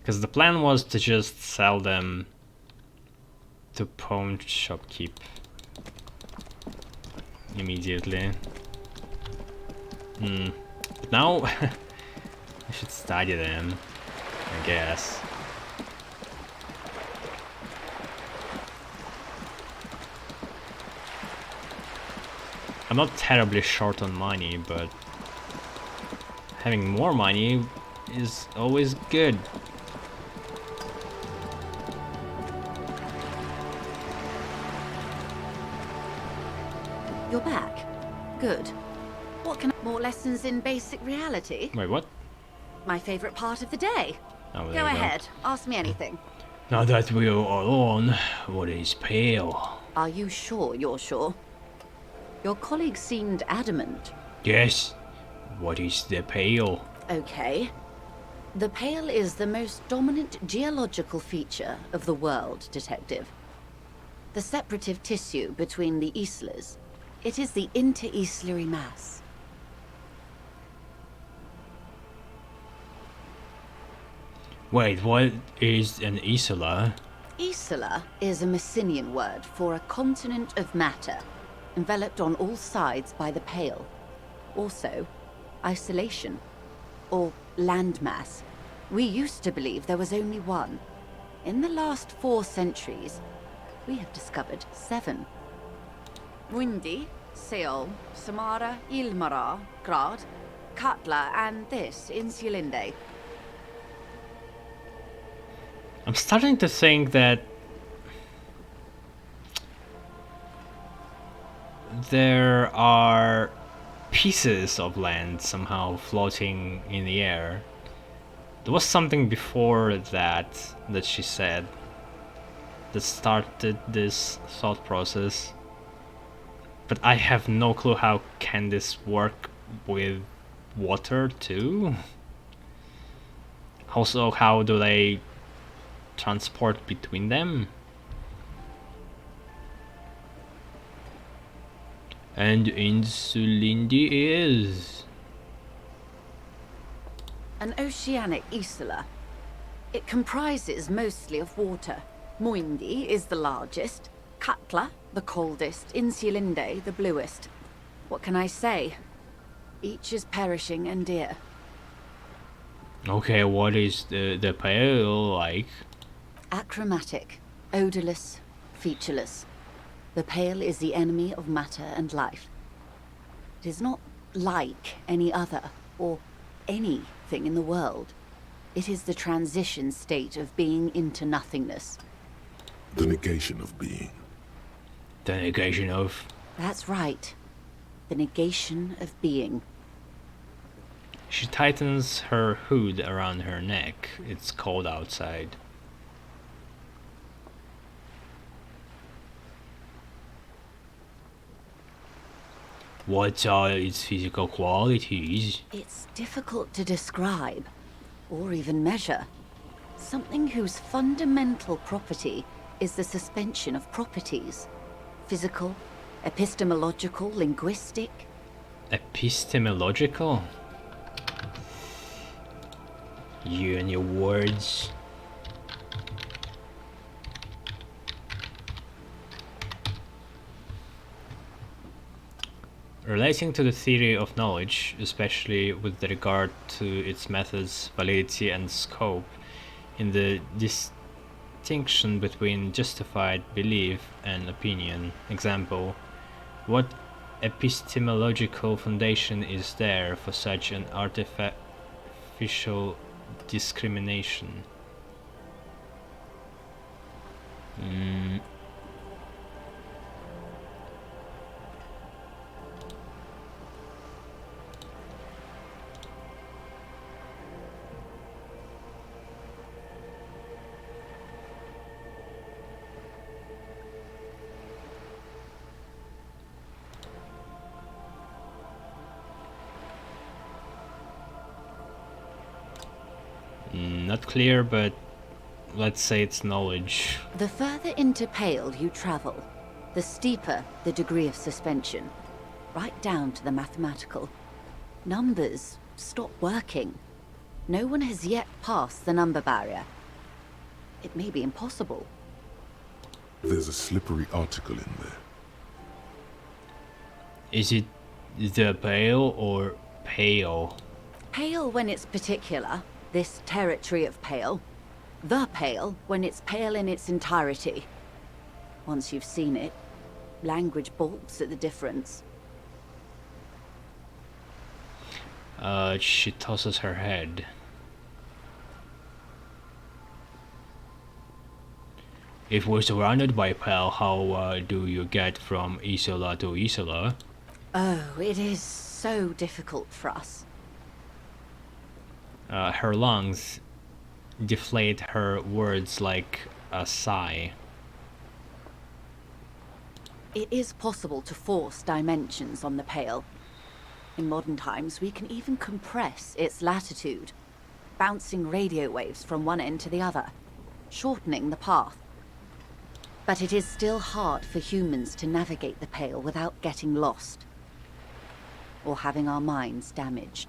Because the plan was to just sell them to pawn shopkeep immediately. But now I should study them, I guess. I'm not terribly short on money, but having more money is always good. You're back. Good. What can more lessons in basic reality? Wait, what? My favorite part of the day. Oh, there Go you ahead. Ask me anything. Now that we are on, what is pale? Are you sure you're sure? Your colleague seemed adamant. Yes. What is the pale? Okay. The Pale is the most dominant geological feature of the world, Detective. The separative tissue between the islas. It is the inter-islary mass. Wait, what is an isla? Isla is a Messinian word for a continent of matter, enveloped on all sides by the Pale. Also, isolation, or landmass. We used to believe there was only one. In the last 4 centuries, we have discovered 7. Mundi, Seol, Samara, Ilmara, Grad, Katla, and this, Insulinde. I'm starting to think that there are pieces of land somehow floating in the air. There was something before that she said that started this thought process, but I have no clue how can this work with water too. Also, how do they transport between them? And Insulindi is An oceanic isla. It comprises mostly of water. Muindi is the largest, Katla the coldest, Insulinde the bluest. What can I say? Each is perishing and dear. okay. What is the pale like? Achromatic, odorless, featureless. The Pale is the enemy of matter and life. It is not like any other, or anything in the world. It is the transition state of being into nothingness. The negation of being. The negation of... That's right. The negation of being. She tightens her hood around her neck. It's cold outside. What are its physical qualities? It's difficult to describe, or even measure. Something whose fundamental property is the suspension of properties. Physical, epistemological, linguistic. Epistemological? You and your words. Relating to the theory of knowledge, especially with regard to its methods, validity and scope, in the distinction between justified belief and opinion. Example, what epistemological foundation is there for such an artificial discrimination? Not clear, but let's say it's knowledge. The further into Pale you travel, the steeper the degree of suspension, right down to the mathematical. Numbers stop working. No one has yet passed the number barrier. It may be impossible. There's a slippery article in there. Is it the pale or pale? Pale when it's particular, this territory of Pale. The Pale when it's pale in its entirety. Once you've seen it, language balks at the difference. She tosses her head. If we're surrounded by Pale, how do you get from Isola to Isola? Oh, it is so difficult for us. Her lungs deflate her words like a sigh. It is possible to force dimensions on the Pale. In modern times, we can even compress its latitude, bouncing radio waves from one end to the other, shortening the path. But it is still hard for humans to navigate the Pale without getting lost, or having our minds damaged.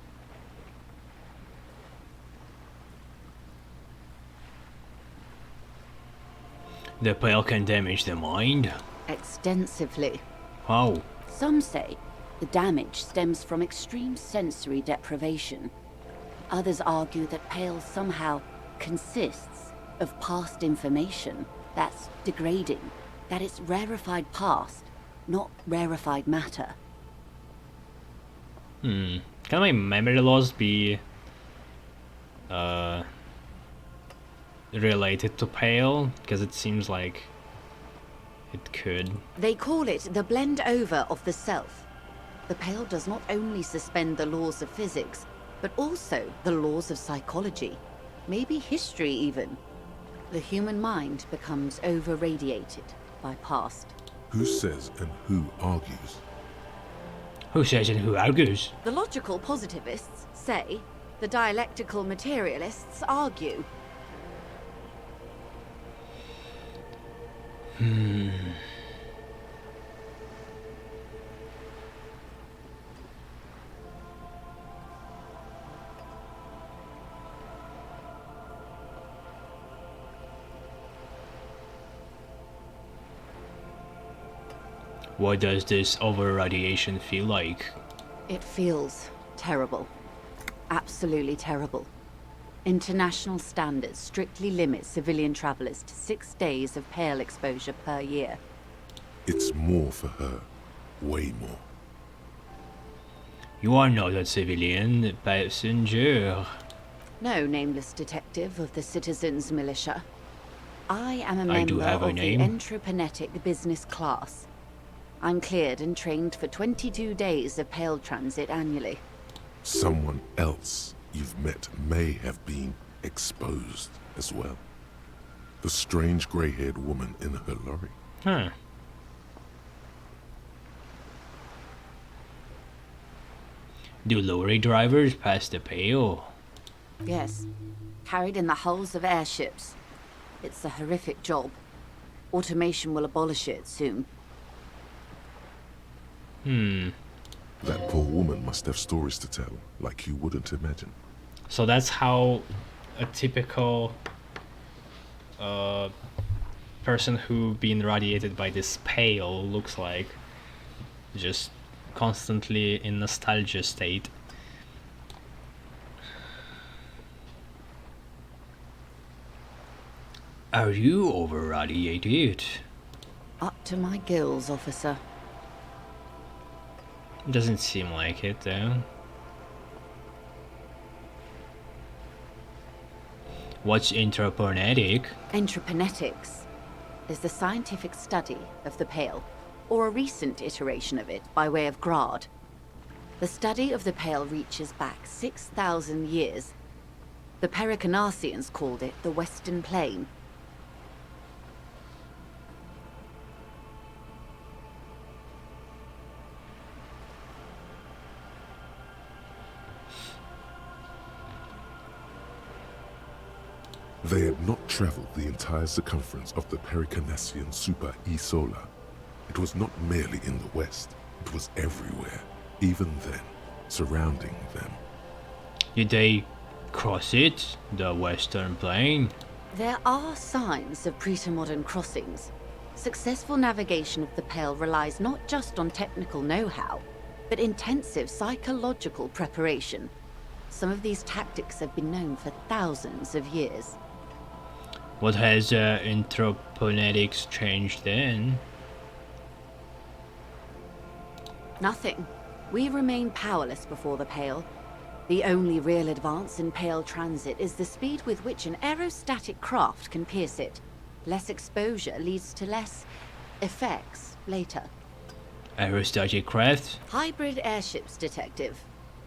The Pale can damage the mind? Extensively. How? Some say the damage stems from extreme sensory deprivation. Others argue that Pale somehow consists of past information that's degrading, that it's rarefied past, not rarefied matter. Can my memory loss be related to Pale? Because it seems like it could. They call it the blend over of the self. The Pale does not only suspend the laws of physics, but also the laws of psychology, maybe history even. The human mind becomes over-radiated by past. Who says and who argues? Who says and who argues? The logical positivists say, the dialectical materialists argue. What does this over-radiation feel like? It feels terrible. Absolutely terrible. International standards strictly limit civilian travelers to 6 days of Pale exposure per year. It's more for her. Way more. You are not a civilian passenger. No, nameless detective of the Citizens Militia. I am a I do member have a of the name. Entreprenetic Business Class. I'm cleared and trained for 22 days of Pale transit annually. Someone else you've met may have been exposed as well. The strange grey-haired woman in her lorry. Huh. Do lorry drivers pass the Pale? Yes, carried in the hulls of airships. It's a horrific job. Automation will abolish it soon. That poor woman must have stories to tell, like you wouldn't imagine. So that's how a typical person who been radiated by this Pale looks like. Just constantly in nostalgia state. Are you over-radiated? Up to my gills, officer. Doesn't seem like it, though. What's intrapernetic? Entreprenetics is the scientific study of the Pale, or a recent iteration of it by way of Grad. The study of the Pale reaches back 6,000 years. The Pericarnassians called it the Western Plain. They had not traveled the entire circumference of the Pericarnassian Super Isola. It was not merely in the west, it was everywhere, even then, surrounding them. Did they cross it, the Western Plain? There are signs of pre-modern crossings. Successful navigation of the Pale relies not just on technical know-how, but intensive psychological preparation. Some of these tactics have been known for thousands of years. What has intraphonetics changed then? Nothing. We remain powerless before the Pale. The only real advance in Pale transit is the speed with which an aerostatic craft can pierce it. Less exposure leads to less effects later. Aerostatic craft? Hybrid airships, Detective.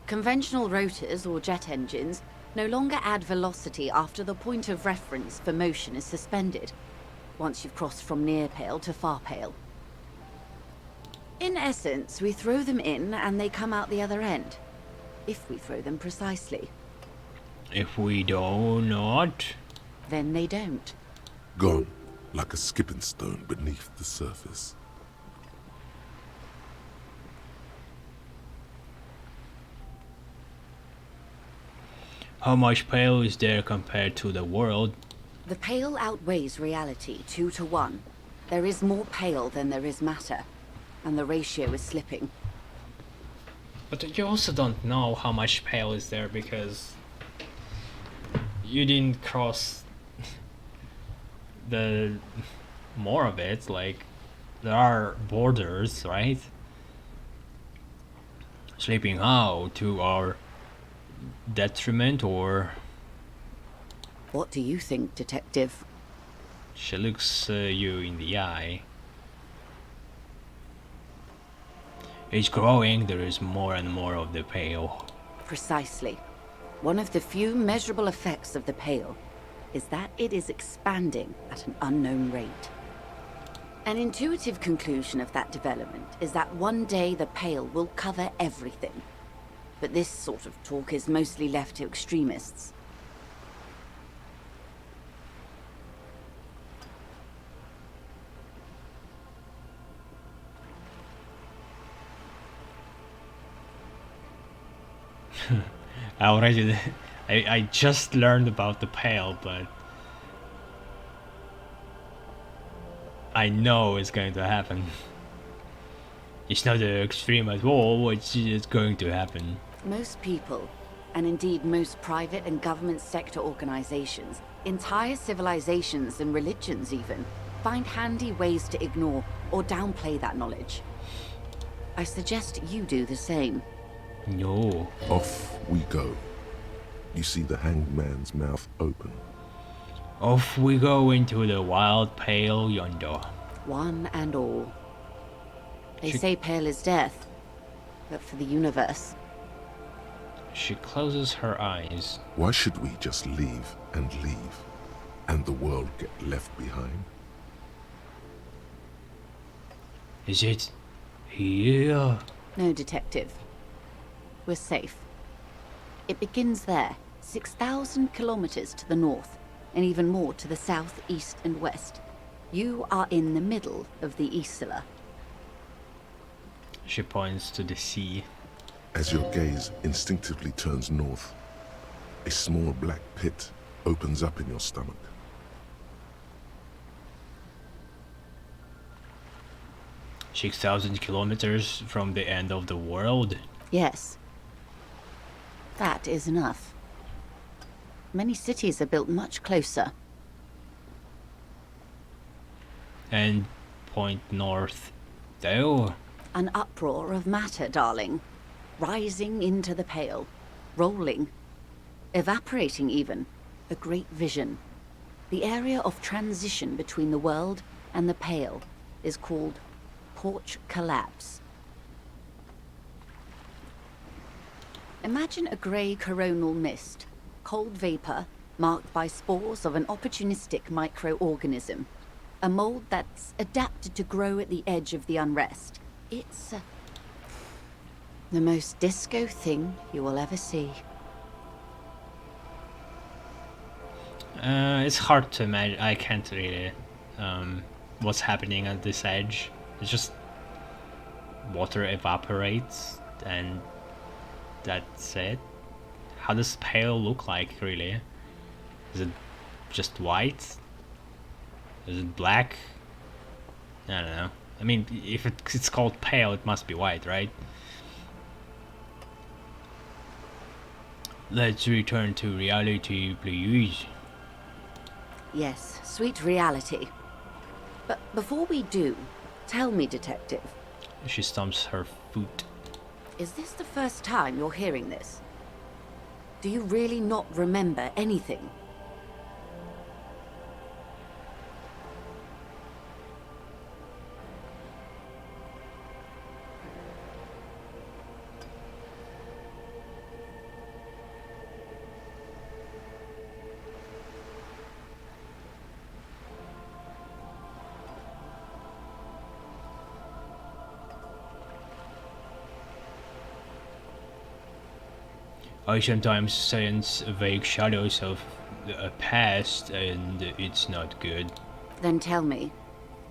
Conventional rotors or jet engines no longer add velocity after the point of reference for motion is suspended, once you've crossed from near Pale to far Pale. In essence, we throw them in and they come out the other end. If we throw them precisely. If we do not, then they don't. Gone, like a skipping stone beneath the surface. how much Pale is there compared to the world? The Pale outweighs reality 2 to 1. There is more Pale than there is matter, and the ratio is slipping. But you also don't know how much Pale is there because you didn't cross the more of it. Like, there are borders, right? Sleeping how? To our detriment, or... What do you think, Detective? She looks you in the eye. It's growing, there is more and more of the Pale. Precisely. One of the few measurable effects of the Pale is that it is expanding at an unknown rate. An intuitive conclusion of that development is that one day the Pale will cover everything. But this sort of talk is mostly left to extremists. I just learned about the Pale, but I know it's going to happen. It's not extreme at all, it's just going to happen. Most people, and indeed most private and government sector organizations, entire civilizations and religions even, find handy ways to ignore or downplay that knowledge. I suggest you do the same. No. Off we go. You see the hanged man's mouth open. Off we go into the wild Pale yonder. One and all. They say Pale is death, but for the universe. She closes her eyes. Why should we just leave, and the world get left behind? Is it here? No, Detective. We're safe. It begins there, 6,000 kilometers to the north, and even more to the south, east, and west. You are in the middle of the Isla. She points to the sea. As your gaze instinctively turns north, a small black pit opens up in your stomach. 6,000 kilometers from the end of the world? Yes. That is enough. Many cities are built much closer. And point north, though? An uproar of matter, darling. Rising into the Pale. Rolling. Evaporating even. A great vision. The area of transition between the world and the Pale is called Porch Collapse. Imagine a grey coronal mist, cold vapor marked by spores of an opportunistic microorganism, a mold that's adapted to grow at the edge of the unrest. It's the most disco thing you will ever see. It's hard to imagine. I can't really what's happening at this edge. It's just water evaporates and that's it. How does Pale look like, really? Is it just white? Is it black? I don't know. I mean, if it's called Pale, it must be white, right? Let's return to reality, please. Yes, sweet reality. But before we do, tell me, Detective. She stomps her foot. Is this the first time you're hearing this? Do you really not remember anything? I sometimes sense vague shadows of a past, and it's not good. Then tell me,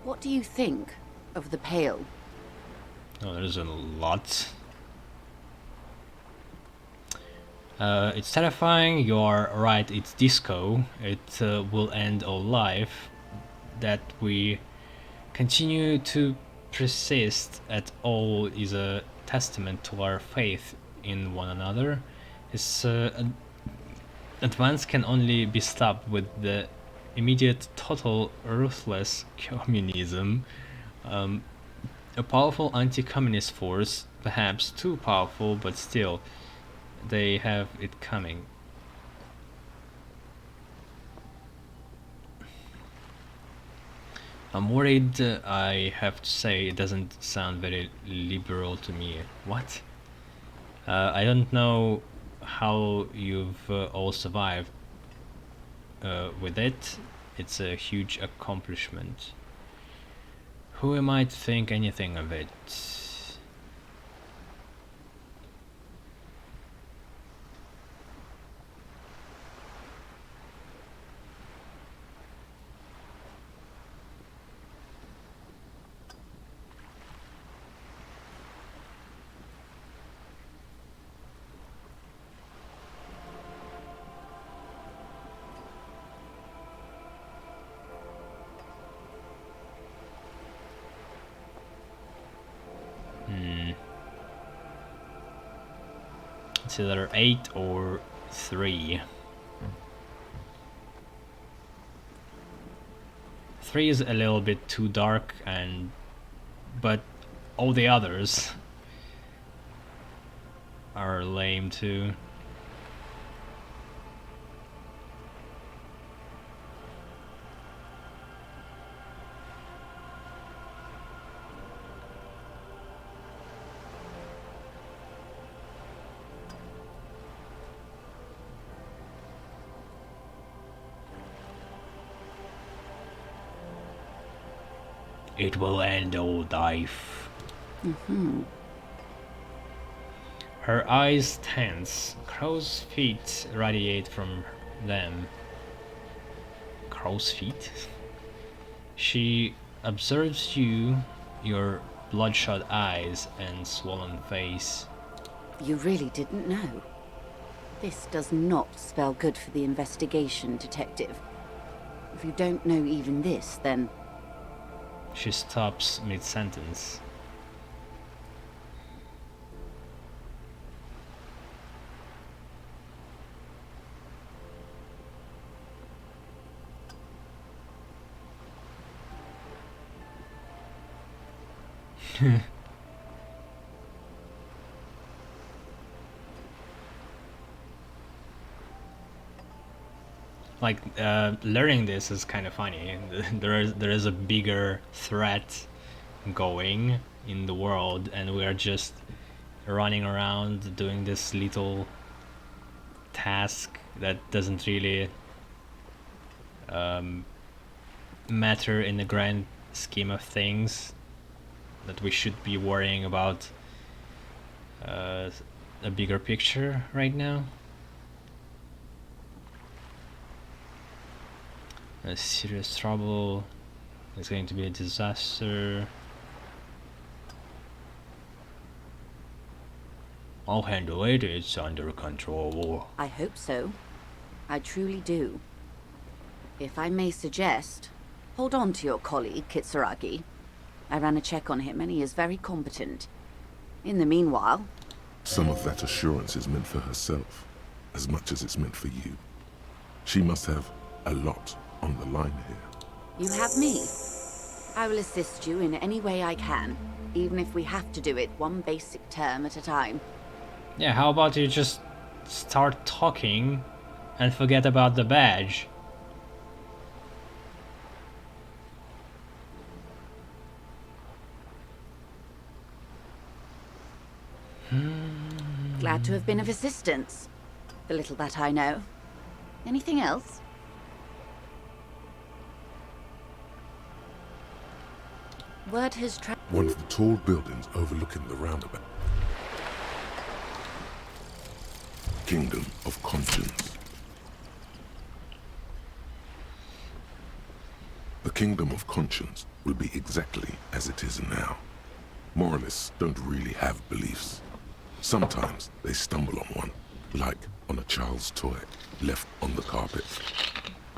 what do you think of the Pale? Oh, there's a lot. It's terrifying, you're right, it's disco. It will end our life. That we continue to persist at all is a testament to our faith in one another. Its advance can only be stopped with the immediate, total, ruthless communism. A powerful anti-communist force, perhaps too powerful, but still, they have it coming. I'm worried, I have to say, it doesn't sound very liberal to me. What? I don't know how you've all survived with it. It's a huge accomplishment. Who am I to think anything of it? It's either 8 or 3. 3 is a little bit too dark, but all the others are lame too. It will end all life. Her eyes tense. Crow's feet radiate from them. Crow's feet? She observes you, your bloodshot eyes and swollen face. You really didn't know. This does not spell good for the investigation, Detective. If you don't know even this, then... She stops mid-sentence. Like, learning this is kind of funny. There is a bigger threat going in the world, and we are just running around doing this little task that doesn't really matter in the grand scheme of things, that we should be worrying about a bigger picture right now. A serious trouble. It's going to be a disaster. I'll handle it. It's under control. I hope so. I truly do. If I may suggest, hold on to your colleague, Kitsuragi. I ran a check on him and he is very competent. In the meanwhile... Some of that assurance is meant for herself, as much as it's meant for you. She must have a lot on the line here. You have me. I will assist you in any way I can, even if we have to do it one basic term at a time. Yeah, how about you just start talking and forget about the badge. Glad to have been of assistance. The little that I know. Anything else? Word has one of the tall buildings overlooking the roundabout. Kingdom of Conscience. The Kingdom of Conscience will be exactly as it is now. Moralists don't really have beliefs. Sometimes they stumble on one, like on a child's toy left on the carpet.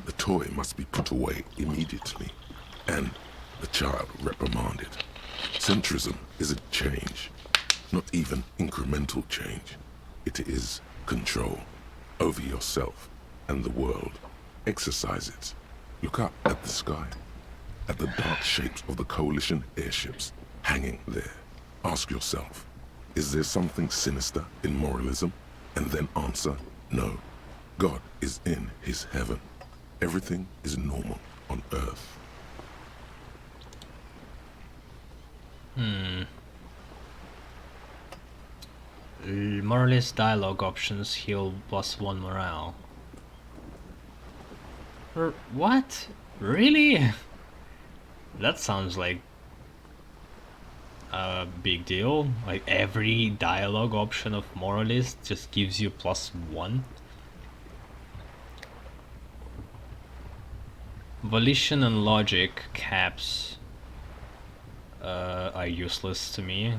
The toy must be put away immediately, and the child reprimanded. Centrism isn't change, not even incremental change. It is control over yourself and the world. Exercise it. Look up at the sky, at the dark shapes of the coalition airships hanging there. Ask yourself, is there something sinister in moralism? And then answer, no. God is in his heaven. Everything is normal on earth. Moralist dialogue options heal +1 morale. What? Really? That sounds like a big deal. Like every dialogue option of Moralist just gives you +1. Volition and logic caps are useless to me.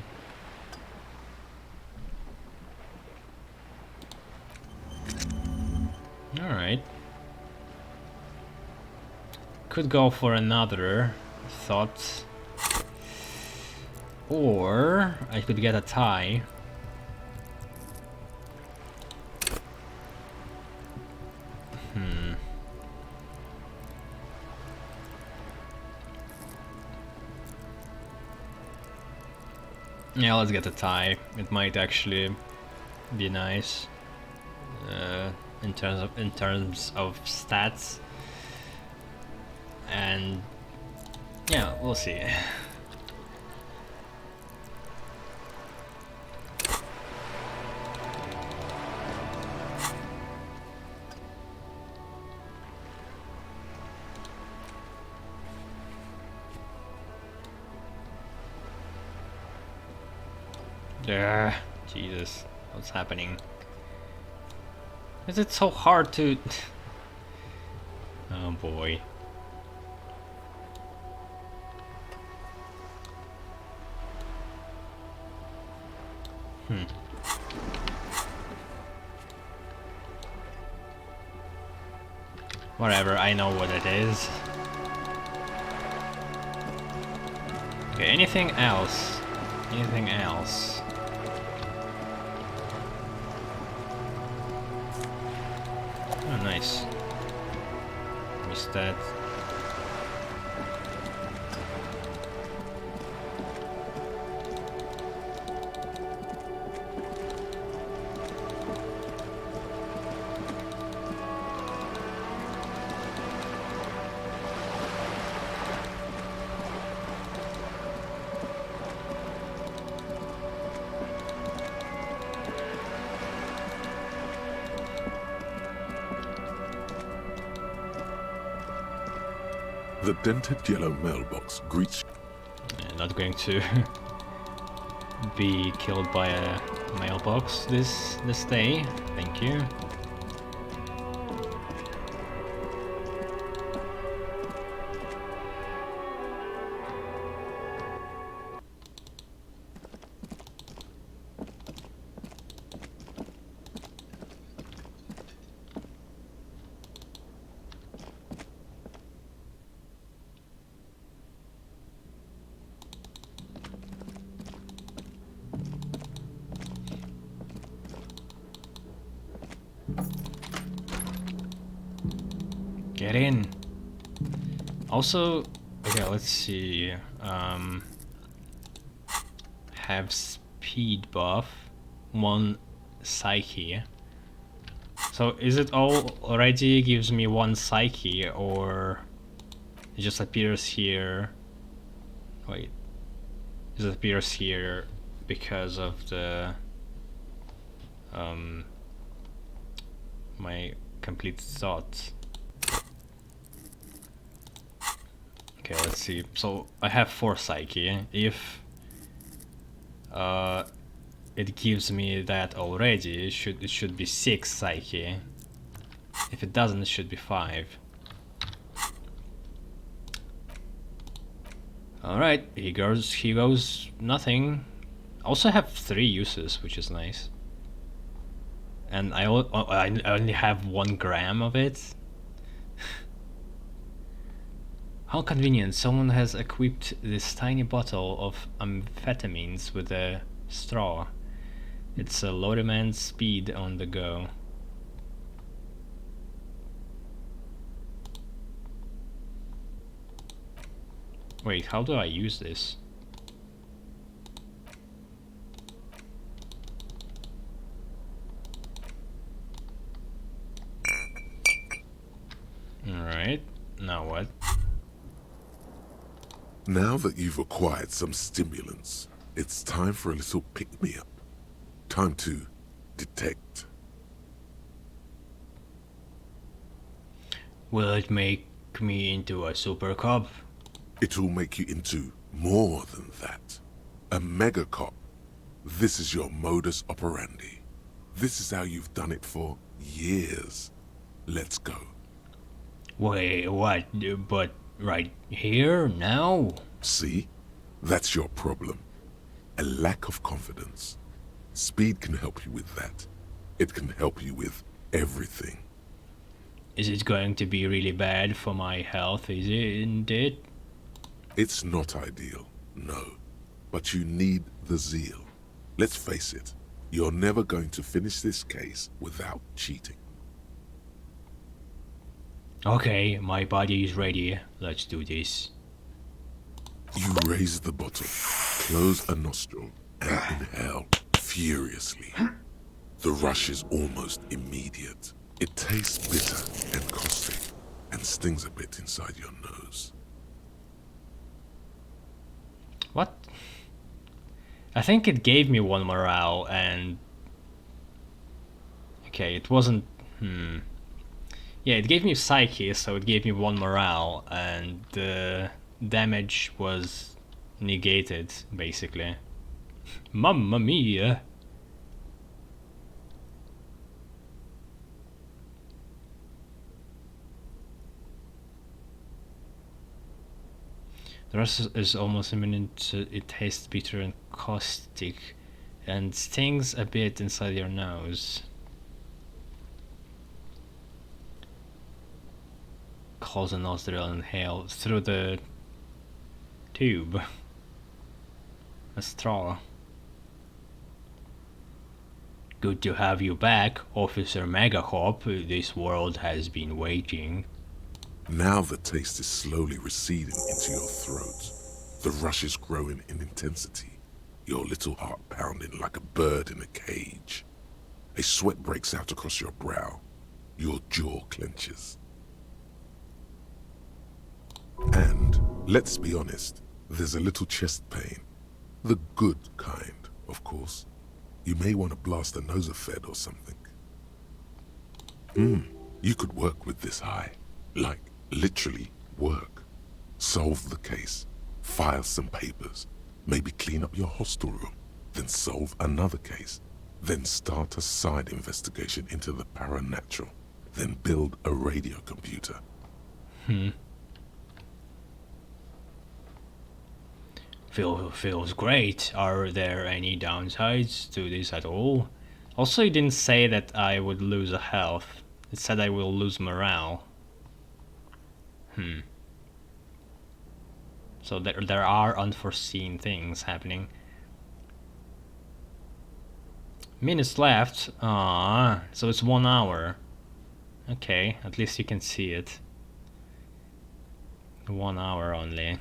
Alright. Could go for another thought. Or I could get a tie. Yeah, let's get a tie. It might actually be nice in terms of stats. And yeah, we'll see. Jesus, what's happening? Is it so hard to... Oh boy. Whatever, I know what it is. Okay, anything else? Anything else? Oh, nice. Missed that. The dented yellow mailbox greets... Not going to be killed by a mailbox this day. Thank you. Get in. Also, okay, let's see. Have speed buff, 1 psyche. So is it already gives me 1 psyche, or it just appears here? Wait, it just appears here because of the my complete thoughts. Okay, let's see. So I have 4 psyche. If it gives me that already, it should be 6 psyche. If it doesn't, it should be 5. Alright, he goes nothing. Also have 3 uses, which is nice. And I only have 1 gram of it. How convenient, someone has equipped this tiny bottle of amphetamines with a straw. It's a low demand speed on the go. Wait, how do I use this? Alright, now what? Now that you've acquired some stimulants, it's time for a little pick-me-up. Time to detect. Will it make me into a super cop? It'll make you into more than that. A mega cop. This is your modus operandi. This is how you've done it for years. Let's go. Wait, what? But right here? Now? See? That's your problem. A lack of confidence. Speed can help you with that. It can help you with everything. Is it going to be really bad for my health, isn't it? It's not ideal, no. But you need the zeal. Let's face it, you're never going to finish this case without cheating. Okay, my body is ready. Let's do this. You raise the bottle, close a nostril, and inhale furiously. The rush is almost immediate. It tastes bitter and caustic, and stings a bit inside your nose. What? I think it gave me 1 morale and... Okay, it wasn't... Yeah, it gave me psyche, so it gave me 1 morale, and the damage was negated, basically. Mamma mia! The rest is almost imminent. It tastes bitter and caustic, and stings a bit inside your nose. Close the nostril and inhale through the tube. A straw. Good to have you back, Officer Megacop. This world has been waiting. Now the taste is slowly receding into your throat. The rush is growing in intensity, your little heart pounding like a bird in a cage. A sweat breaks out across your brow. Your jaw clenches. And, let's be honest, there's a little chest pain. The good kind, of course. You may want to blast a nosophed or something. You could work with this high. Like, literally work. Solve the case. File some papers. Maybe clean up your hostel room. Then solve another case. Then start a side investigation into the paranatural. Then build a radio computer. Feels great. Are there any downsides to this at all? Also, it didn't say that I would lose a health. It said I will lose morale. So there are unforeseen things happening. Minutes left. Ah, so it's 1 hour. Okay, at least you can see it. 1 hour only.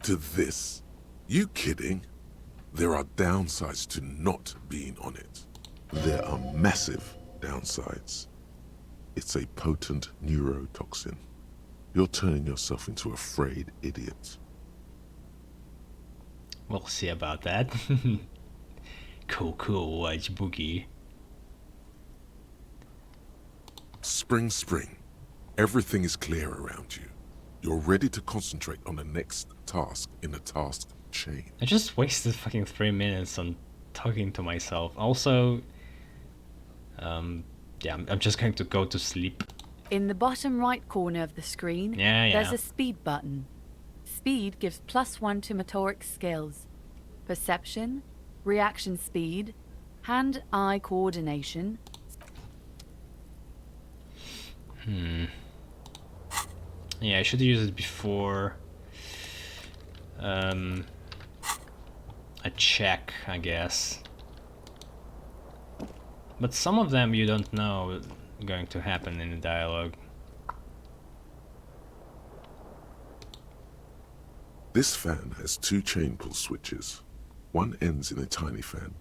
to this? You kidding? There are downsides to not being on it. There are massive downsides. It's a potent neurotoxin. You're turning yourself into a frayed idiot. We'll see about that. Cool, Wedge Boogie. Spring. Everything is clear around you. You're ready to concentrate on the next task in the task chain. I just wasted fucking 3 minutes on talking to myself. Also, yeah, I'm just going to go to sleep. In the bottom right corner of the screen, there's a speed button. Speed gives +1 to motoric skills. Perception, reaction speed, hand-eye coordination. Yeah, I should use it before a check, I guess. But some of them you don't know going to happen in the dialogue. This fan has 2 chain pull switches. One ends in a tiny fan,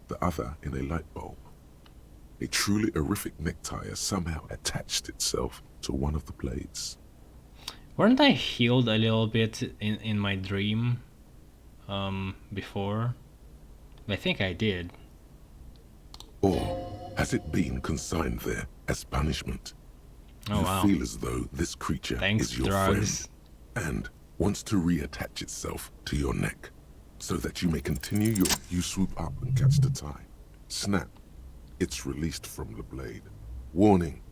the other in a light bulb. A truly horrific necktie has somehow attached itself to one of the blades. Weren't I healed a little bit in my dream before? I think I did. Or has it been consigned there as punishment? Oh, you wow. feel as though this creature is your drugs. friend and wants to reattach itself to your neck so that you may continue you swoop up and catch the tie. Snap. It's released from the blade. Warning,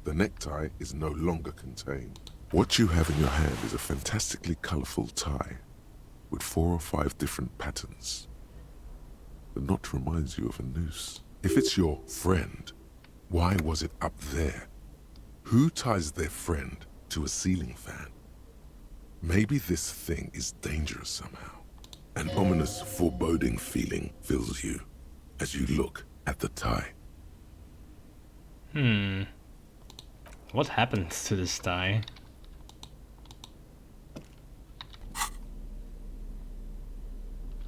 the necktie is no longer contained. What you have in your hand is a fantastically colorful tie with 4 or 5 different patterns. The knot reminds you of a noose. If it's your friend, why was it up there? Who ties their friend to a ceiling fan? Maybe this thing is dangerous somehow. An ominous, foreboding feeling fills you as you look at the tie. What happened to this tie?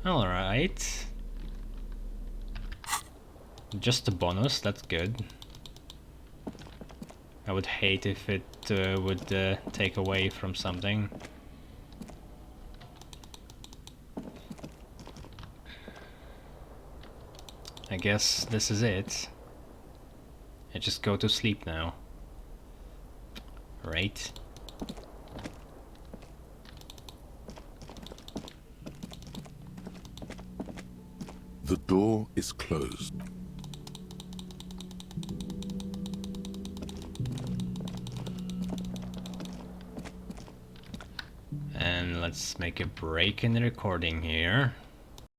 Alright. Just a bonus, that's good. I would hate if it would take away from something. I guess this is it. I just go to sleep now. Right? The door is closed. And let's make a break in the recording here.